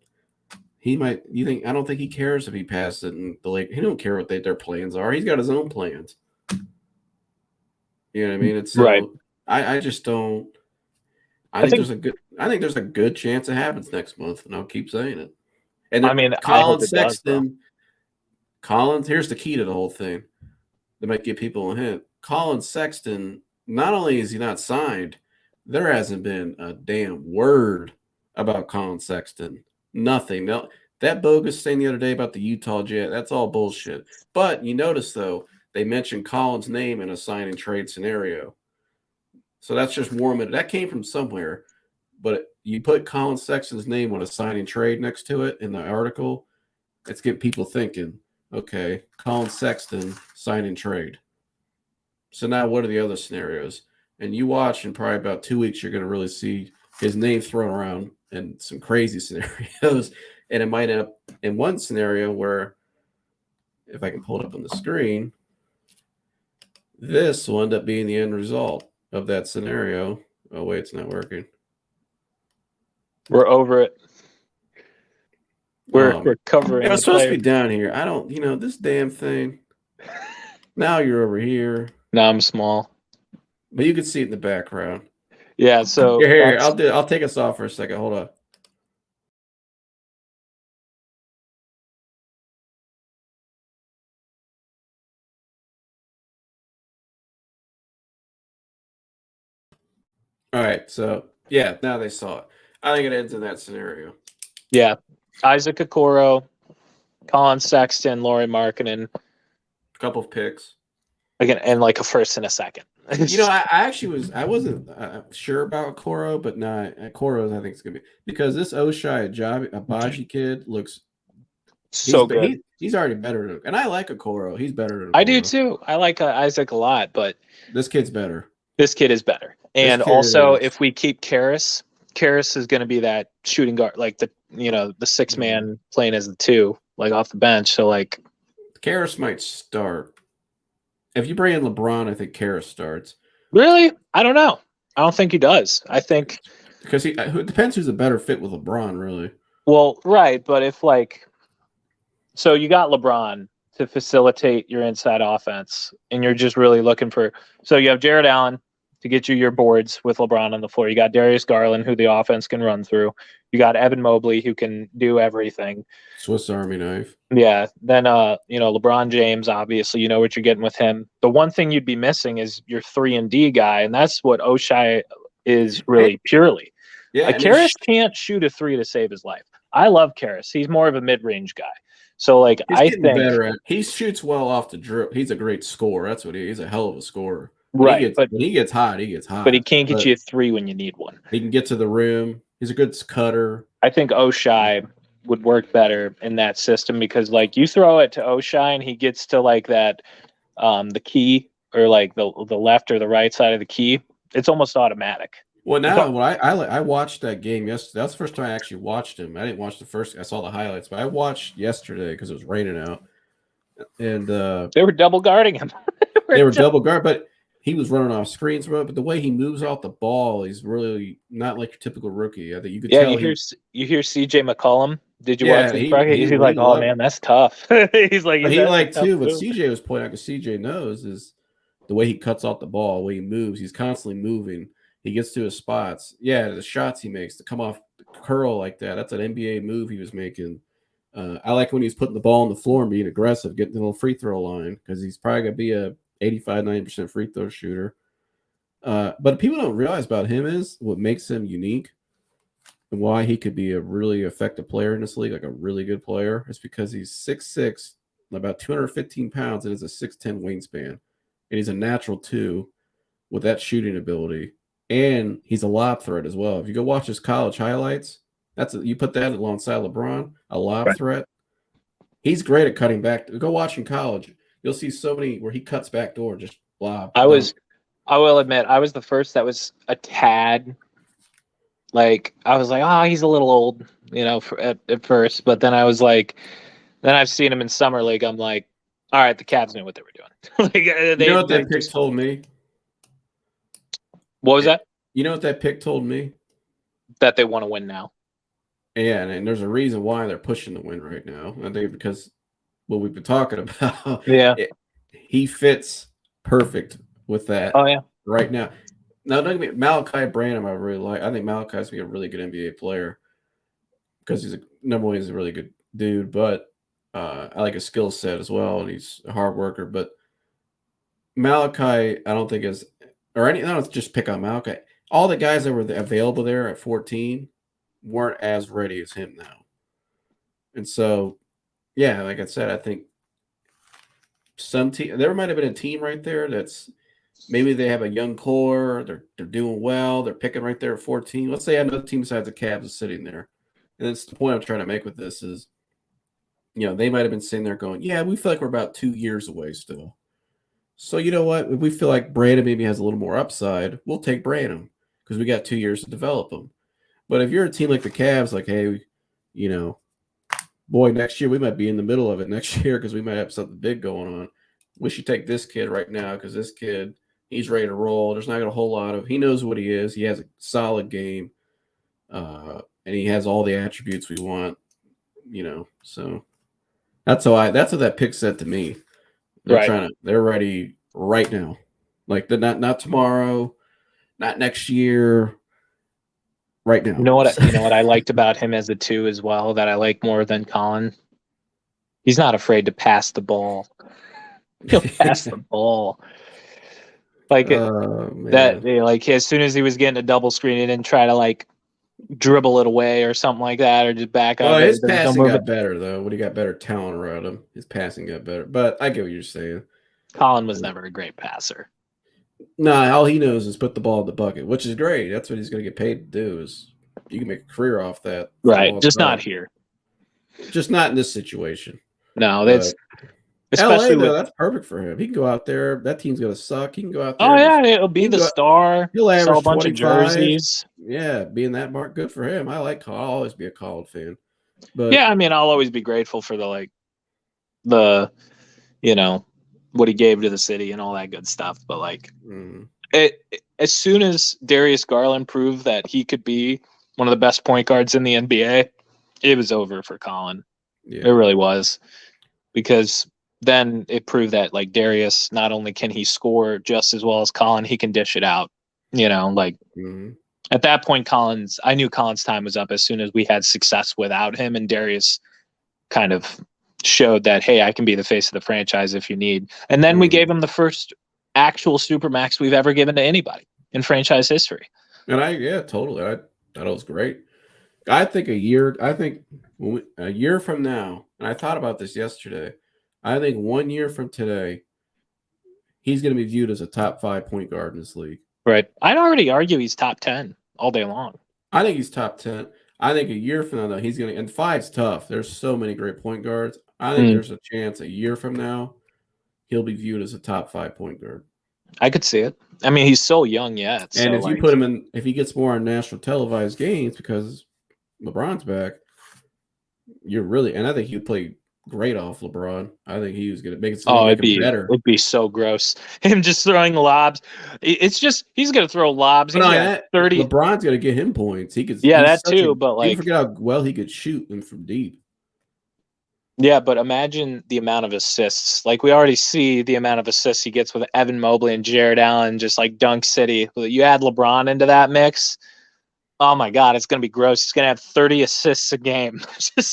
he might. I don't think he cares if he passes it in the league. He don't care what their plans are. He's got his own plans. You know what I mean? It's right. I just don't. I think there's a good chance it happens next month, and I'll keep saying it. And I mean, Colin Sexton. Collins. Here's the key to the whole thing. That might give people a hint. Colin Sexton. Not only is he not signed, there hasn't been a damn word about Colin Sexton. Nothing. No, that bogus thing the other day about the Utah Jazz. That's all bullshit. But you notice though, they mentioned Colin's name in a sign and trade scenario. So that's just warming it. That came from somewhere. But you put Colin Sexton's name on a sign and trade next to it in the article, it's getting people thinking, okay, Colin Sexton, sign and trade. So now what are the other scenarios? And you watch in probably about 2 weeks, you're going to really see his name thrown around in some crazy scenarios. And it might end up in one scenario where, if I can pull it up on the screen, this will end up being the end result of that scenario. Oh, wait, it's not working. We're over it. We're covering. It was supposed to be down here. I don't, this damn thing. Now you're over here. Now I'm small. But you can see it in the background. Yeah, so here. I'll take us off for a second. Hold on. All right, so yeah, now they saw it. I think it ends in that scenario. Yeah, Isaac Okoro, Colin Sexton, Laurie Markkinen, A couple of picks. again, and like a first and a second. I wasn't sure about Koro, but Koro I think it's gonna be because this Oshai Abaji kid looks so good. He's already better than, and I like Okoro. He's better than Okoro. I do too. I like Isaac a lot, but This kid's better. this kid is better. And kid also, is- if we keep Karras is going to be that shooting guard, like the 6-man playing as the 2, like off the bench. So like, Karras might start. If you bring in LeBron, I think Karras starts. really, I don't know. I don't think he does. I think Because it depends who's a better fit with LeBron, really. well, right, but if like, so you got LeBron to facilitate your inside offense, and you're just really looking for. So you have Jared Allen to get you your boards with LeBron on the floor. You got Darius Garland, who the offense can run through. You got Evan Mobley, who can do everything. Swiss Army knife. Yeah. Then, LeBron James, obviously, you know what you're getting with him. The one thing you'd be missing is your 3-and-D guy, and that's what Oshai is really purely. Yeah, Karras can't shoot a 3 to save his life. I love Karras. He's more of a mid-range guy. So, like, I think better at, he shoots well off the dribble. He's a great scorer. That's what he's a hell of a scorer. right, When he gets hot, he gets hot. but he can't get you a 3 when you need one. He can get to the rim. He's a good cutter. I think Oshai would work better in that system because, like, you throw it to Oshai and he gets to like that, the key or like the left or the right side of the key. It's almost automatic. Well, now I watched that game yesterday. That's the first time I actually watched him. I didn't watch the first. I saw the highlights, but I watched yesterday because it was raining out, and They were double guarding him. they were double guard, but he was running off screens. But the way he moves off the ball, he's really not like your typical rookie. I think you could tell. You hear CJ McCollum. Did you Yeah, watch his he- bracket? he He's like, oh loved- man, that's tough. He's like, But he "That's a liked tough too. What move." CJ was pointing out, because CJ knows, is the way he cuts off the ball, the way he moves. He's constantly moving. He gets to his spots. Yeah, the shots he makes to come off curl like that. That's an NBA move he was making. I like when he's putting the ball on the floor and being aggressive, getting to the free throw line, because he's probably going to be a 85-90% free throw shooter. But people don't realize about him is what makes him unique and why he could be a really effective player in this league, like a really good player, is because he's 6'6", about 215 pounds, and has a 6'10" wingspan. And he's a natural 2 with that shooting ability. And he's a lob threat as well. If you go watch his college highlights, you put that alongside LeBron, a lob threat. He's great at cutting back. Go watch in college. You'll see so many where he cuts back door, just lob. I will admit, I was the first that was a tad. Like, I was like, oh, he's a little old, at first. But then I was like, then I've seen him in summer league. I'm like, all right, the Cavs knew what they were doing. You know what that pick told me? What was that? You know what that pick told me? That they want to win now. Yeah, and there's a reason why they're pushing the win right now. I think because what we've been talking about. Yeah. He fits perfect with that. Oh, yeah. Right now. Now, don't get me, Malachi Branham, I really like. I think Malachi's be a really good NBA player because number one, he's a really good dude, but I like his skill set as well, and he's a hard worker. But Malachi, I don't think is, I don't just pick on Malachi. All the guys that were available there at 14 weren't as ready as him now. And so, yeah, like I said, I think there might have been a team right there that's maybe they have a young core, they're doing well, they're picking right there at 14. Let's say another team besides the Cavs is sitting there. And that's the point I'm trying to make with this is, they might have been sitting there going, yeah, we feel like we're about 2 years away still. So you know what? If we feel like Brandon maybe has a little more upside, we'll take Brandon because we got 2 years to develop him. But if you're a team like the Cavs, like, hey, boy, next year we might be in the middle of it next year because we might have something big going on. We should take this kid right now because this kid, he's ready to roll. There's not a whole lot of – he knows what he is. He has a solid game, and he has all the attributes we want, So that's what that pick said to me. They're ready right now. Like, they're not tomorrow, not next year, right now. You know what I liked about him as a 2 as well that I like more than Colin? He's not afraid to pass the ball. He'll pass the ball. Like that, like as soon as he was getting a double screen, he didn't try to like dribble it away or something like that, or just back Well, up his it. Don't passing move got it. better though. When he got better talent around him, his passing got better. But I get what you're saying. Colin was never a great passer. Nah, all he knows is put the ball in the bucket, which is great. That's what he's going to get paid to do. Is you can make a career off that, for a Right. long Just time. not here. Just not in this situation. No, But that's LA especially though, with. that's perfect for him. He can go out there. That team's going to suck. He can go out there. Oh and yeah, it'll be he can the go- star. He'll Sell a average bunch of 25. jerseys. Yeah, being that mark, good for him. I like. I'll always be a Colin fan. But Yeah, I mean, I'll always be grateful for the what he gave to the city and all that good stuff. But as soon as Darius Garland proved that he could be one of the best point guards in the NBA, it was over for Colin. yeah, It really was, because then it proved that Darius, not only can he score just as well as Colin, he can dish it out. Mhm. At that point, I knew Colin's time was up as soon as we had success without him, and Darius kind of showed that, hey, I can be the face of the franchise if you need. And then we gave him the first actual supermax we've ever given to anybody in franchise history. And totally. I thought it was great. I think a year from now, and I thought about this yesterday, I think 1 year from today, he's going to be viewed as a top 5 point guard in this league. Right. I'd already argue he's top 10 all day long. I think he's top 10. I think a year from now, though, he's going to, and 5's tough. There's so many great point guards. I think there's a chance a year from now, he'll be viewed as a top 5 point guard. I could see it. I mean, he's so young yet. And if you put him in, if he gets more on national televised games because LeBron's back, and I think he'd play great off LeBron. I think he was going to make it better. It'd be so gross. Him just throwing lobs. It's just, he's going to throw lobs. He's got 30. LeBron's going to get him points. That too. But you forget how well he could shoot them from deep. Yeah, but imagine the amount of assists. We already see the amount of assists he gets with Evan Mobley and Jared Allen, just like Dunk City. You add LeBron into that mix, oh my God, it's going to be gross. He's going to have 30 assists a game.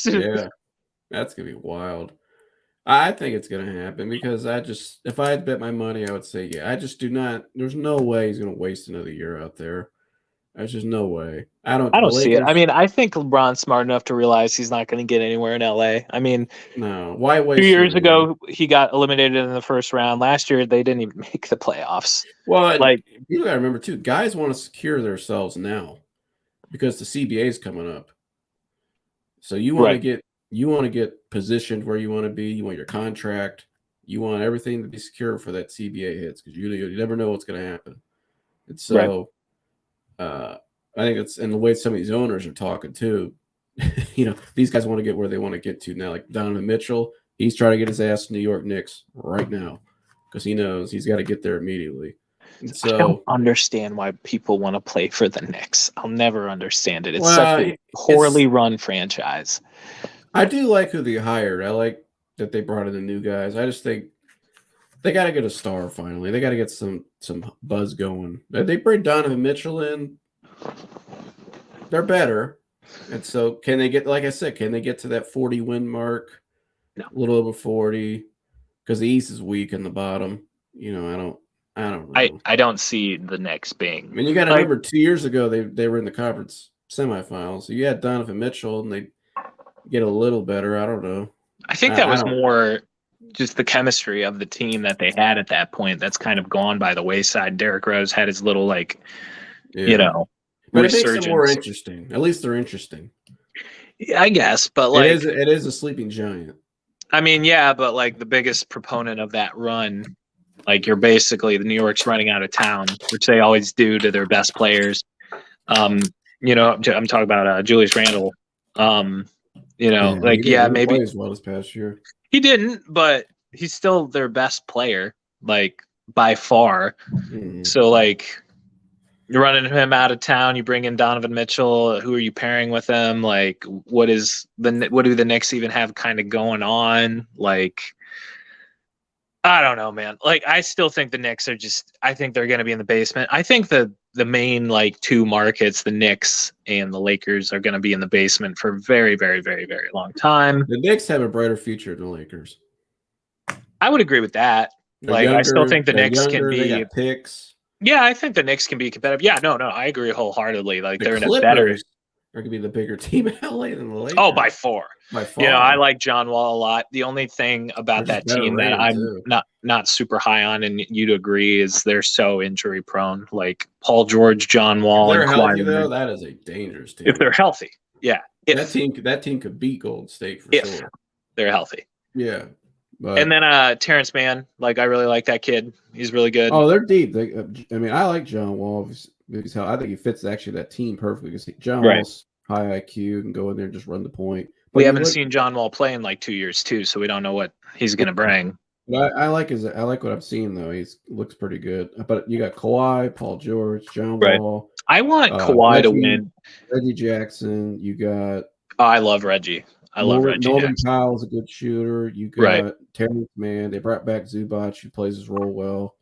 Yeah, that's going to be wild. I think it's going to happen because if I had bet my money, I would say, yeah, I just do not. There's no way he's going to waste another year out there. There's just no way. I don't see it. I mean, I think LeBron's smart enough to realize he's not going to get anywhere in LA. I mean, no. Why waste? 2 years ago, he got eliminated in the first round. Last year, they didn't even make the playoffs. Well, you got to remember too, guys want to secure themselves now because the CBA is coming up. So you want to get positioned where you want to be. You want your contract. You want everything to be secure for that CBA hits because you never know what's going to happen. And so. I think it's in the way some of these owners are talking too. These guys want to get where they want to get to now. Like Donovan Mitchell, he's trying to get his ass to New York Knicks right now because he knows he's got to get there immediately. And so I don't understand why people want to play for the Knicks. I'll never understand it. It's such a poorly run franchise. I do like who they hired. I like that they brought in the new guys. I just think they got to get a star finally. They got to get some buzz going. They bring Donovan Mitchell in. They're better. And so can they get, like I said, can they get to that 40 win mark? No. A little over 40 because the East is weak in the bottom. I don't know. I don't see the Knicks being. I mean, you got to remember 2 years ago they were in the conference semifinals. So you had Donovan Mitchell and they get a little better. I don't know. I think that was more just the chemistry of the team that they had at that point. That's kind of gone by the wayside. Derrick Rose had his little but it makes resurgence. them more interesting. At least they're interesting. Yeah, I guess, but it is a sleeping giant. I mean, yeah, but the biggest proponent of that run, you're basically the New York's running out of town, which they always do to their best players. I'm talking about Julius Randle. Maybe play as well this past year. He didn't, but he's still their best player, by far. Mm-hmm. So you're running him out of town. You bring in Donovan Mitchell. Who are you pairing with him? What do the Knicks even have kind of going on? I don't know, man. I still think the Knicks are I think they're going to be in the basement. I think the main two markets, the Knicks and the Lakers, are going to be in the basement for a very, very, very, very long time. The Knicks have a brighter future than the Lakers. I would agree with that. I still think the Knicks can be. They got picks. Yeah, I think the Knicks can be competitive. Yeah, no, I agree wholeheartedly. They're in a Clippers, better. Or it could be the bigger team in LA than the Lakers. Oh, by far. By far. You know, I like John Wall a lot. The only thing about They're that just better team that rated, I'm too. not super high on, and you'd agree, is they're so injury prone. Like Paul George, John Wall, If they're and Kawhi healthy, though, Leonard. that is a dangerous team. If they're healthy, yeah. If that team could beat Golden State for if sure. they're healthy. Yeah. But, And then Terrence Mann, like I really like that kid. He's really good. oh, they're deep. I mean, I like John Wall because I think he fits actually that team perfectly. Because John Right. Wall's high IQ, can go in there and just run the point. We haven't seen John Wall play in like 2 years too, so we don't know what he's going to bring. I like what I'm seeing though. He looks pretty good. But you got Kawhi, Paul George, John Right. Wall. I want Kawhi to win. Reggie Jackson. You got. Oh, I love Reggie. I love Reggie. Norman Jackson. Powell's a good shooter. You got Terrence Mann. They brought back Zubac, who plays his role well.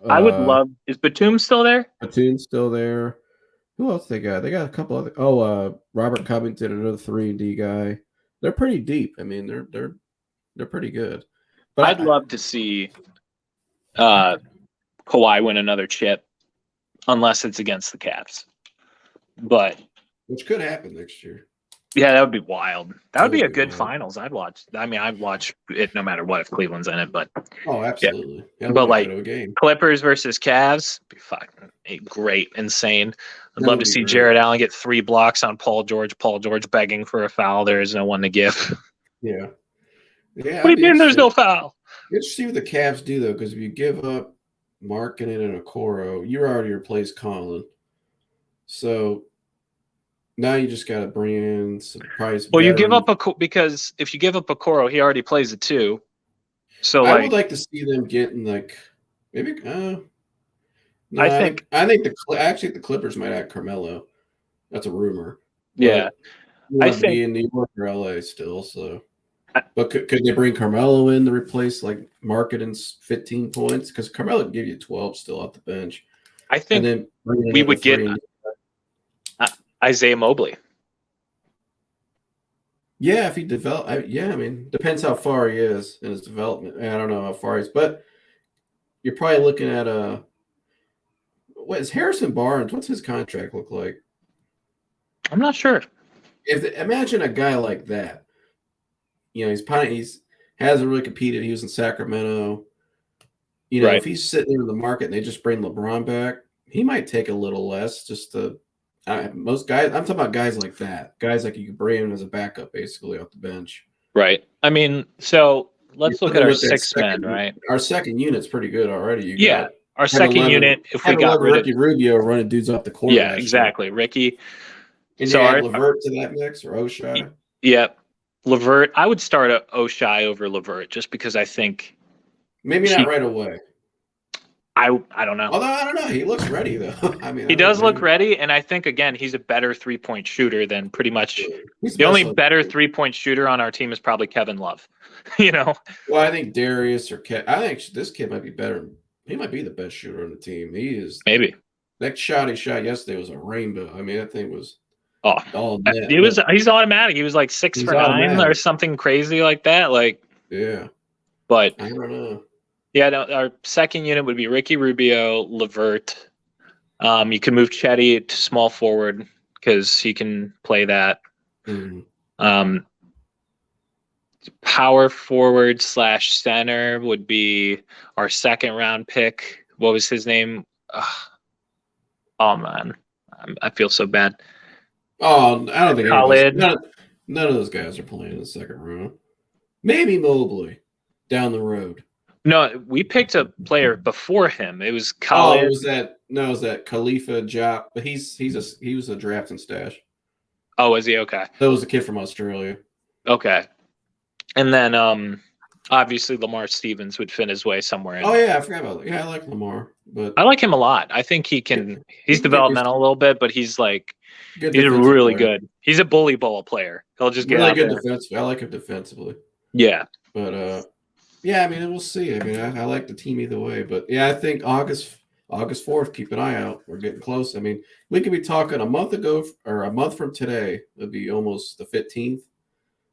I would love. Is Batum still there? Batum's still there. Who else they got? They got a couple other. Robert Covington, another 3-and-D guy. They're pretty deep. I mean, they're pretty good. But I'd love to see Kawhi win another chip, unless it's against the Cavs. But which could happen next year. yeah, that would be wild. That would be a good wild. finals. I'd watch. I mean, I'd watch it no matter what if Cleveland's in it. But oh, absolutely. Yeah, but like a game. Clippers versus Cavs, be fucking great, insane. I'd love to see Jared Allen get 3 blocks on Paul George. Paul George begging for a foul. There is no one to give. Yeah. Yeah. What do you mean there's no foul? Let's see what the Cavs do though, because if you give up Markkanen and Okoro, you already replaced Colin. So now you just got to bring in some price. Well, you give up because if you give up Okoro, he already plays it too. So I would like to see them getting like maybe. No, I think the Clippers might add Carmelo. That's a rumor. Yeah, I think be in New York or LA still. So, but could they bring Carmelo in to replace like Markkanen's 15 points? Because Carmelo can give you 12 still off the bench. I think then we would get Isaiah Mobley. Yeah, if he develop, I mean, depends how far he is in his development. I don't know how far he is, but you're probably looking at what is Harrison Barnes? What's his contract look like? I'm not sure. Imagine a guy like that. You know, hasn't really competed. He was in Sacramento. You know, if he's sitting there in the market and they just bring LeBron back, he might take a little less just to. Most guys, I'm talking about guys like that. Guys like you can bring him as a backup, basically off the bench. Right. I mean, so let's look at our 6 men. Right. Our second unit's pretty good already. Our second unit. If we got rid of Ricky Rubio running dudes off the court. Yeah, exactly. Ricky. And so add LeVert to that mix or O'Shea. Yep. LeVert. I would start O'Shea over LeVert just because I think maybe not right away. I don't know. Although I don't know, he looks ready though. I mean, he does look ready, and I think again he's a better 3-point shooter than pretty much the only better 3-point shooter on our team is probably Kevin Love. You know. Well, I think Darius or I think this kid might be better. He might be the best shooter on the team. He is maybe. That shot he shot yesterday was a rainbow. I mean, that thing was all net. He's automatic. He was like 6 for 9 or something crazy like that. Like but I don't know. Yeah, no, our second unit would be Ricky Rubio, LeVert. You can move Chetty to small forward because he can play that. Power forward / center would be our 2nd round pick. What was his name? Oh man, I feel so bad. Oh, I don't think Khalid. None of those guys are playing in the 2nd round. Maybe Mobley down the road. No, we picked a player before him. It was Khalid. Oh, was that Khalifa Jop? But he was a draft and stash. Oh, is he? Okay. That was a kid from Australia. Okay. And then obviously Lamar Stevens would fit his way somewhere in. Oh yeah, I forgot about that. Yeah, I like Lamar, but I like him a lot. I think he's developmental a little bit, but he's like he's really good. He's a bully ball player. He'll just get really out good there. defensively. I like him defensively. Yeah. But yeah, I mean, we'll see. I mean, I like the team either way. But yeah, I think August 4th, keep an eye out. We're getting close. I mean, we could be talking a month ago or a month from today. It'll be almost the 15th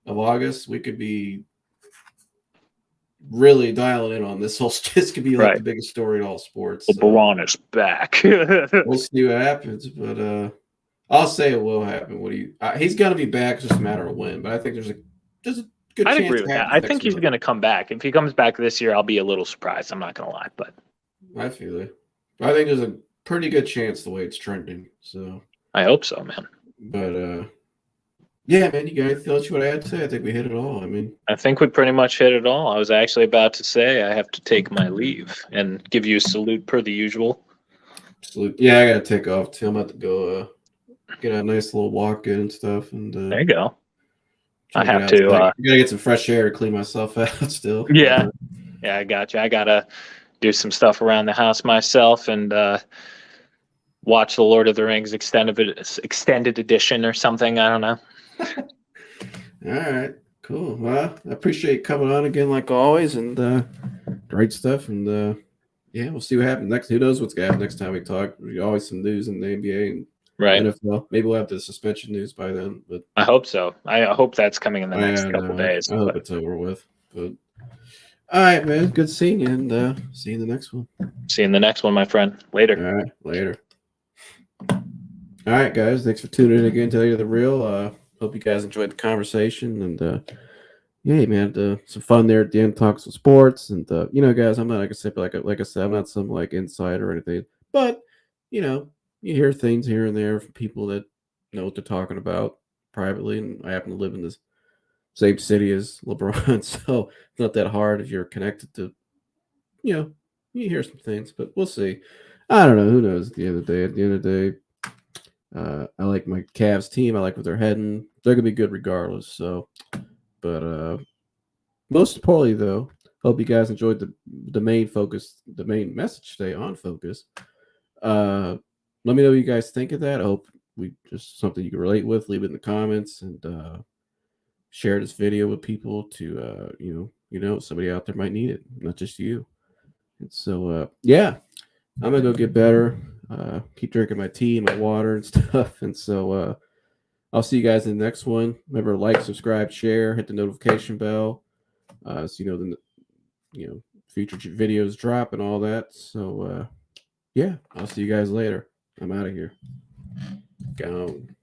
of August. We could be really dialing in on this whole. This could be like the biggest story in all sports. LeBron is back. We'll see what happens. But I'll say it will happen. What do you? He's gonna be back. It's just a matter of when. But I think there's a good I'd chance. agree with that. I think he's going to come back. If he comes back this year, I'll be a little surprised. I'm not going to lie, but I feel it. I think there's a pretty good chance the way it's trending. So I hope so, man. But yeah, man, you got anything else you want to add to? I think we hit it all. I mean, I think we pretty much hit it all. I was actually about to say I have to take my leave and give you a salute per the usual. absolutely. Yeah, I gotta take off too. I'm about to go get a nice little walk in and stuff. And There you go. I try have get to. outside. I gotta get some fresh air to clean myself out still. Yeah. Yeah, I got you. I got to do some stuff around the house myself and watch the Lord of the Rings extended edition or something. I don't know. All right, cool. Well, I appreciate you coming on again, like always, and great stuff. And yeah, we'll see what happens next. Who knows what's gonna happen next time we talk? There's always some news in the NBA and Right. NFL. Maybe we'll have the suspension news by then. But I hope so. I hope that's coming in the next couple days. I hope it's over with. But all right, man. Good seeing you, and see you in the next one. See you in the next one, my friend. Later. All right, later. All right, guys. Thanks for tuning in again today to The Real. Hope you guys enjoyed the conversation. And yeah, man, some fun there at the end. Talks some sports. And, guys, I'm not, like I said, I'm not some, insider or anything. But, you hear things here and there from people that know what they're talking about privately. And I happen to live in this same city as LeBron. So it's not that hard if you're connected to, you hear some things. But we'll see. I don't know. Who knows at the end of the day? At the end of the day, I like my Cavs team. I like what they're heading. They're gonna be good regardless. So, but most importantly, though, hope you guys enjoyed the main message today on focus. Let me know what you guys think of that. I hope we just something you can relate with. Leave it in the comments and share this video with people to somebody out there might need it, not just you. And so yeah, I'm gonna go get better. Keep drinking my tea, my water, and stuff. And so I'll see you guys in the next one. Remember, like, subscribe, share, hit the notification bell, so future videos drop and all that. So yeah, I'll see you guys later. I'm out of here. Gone.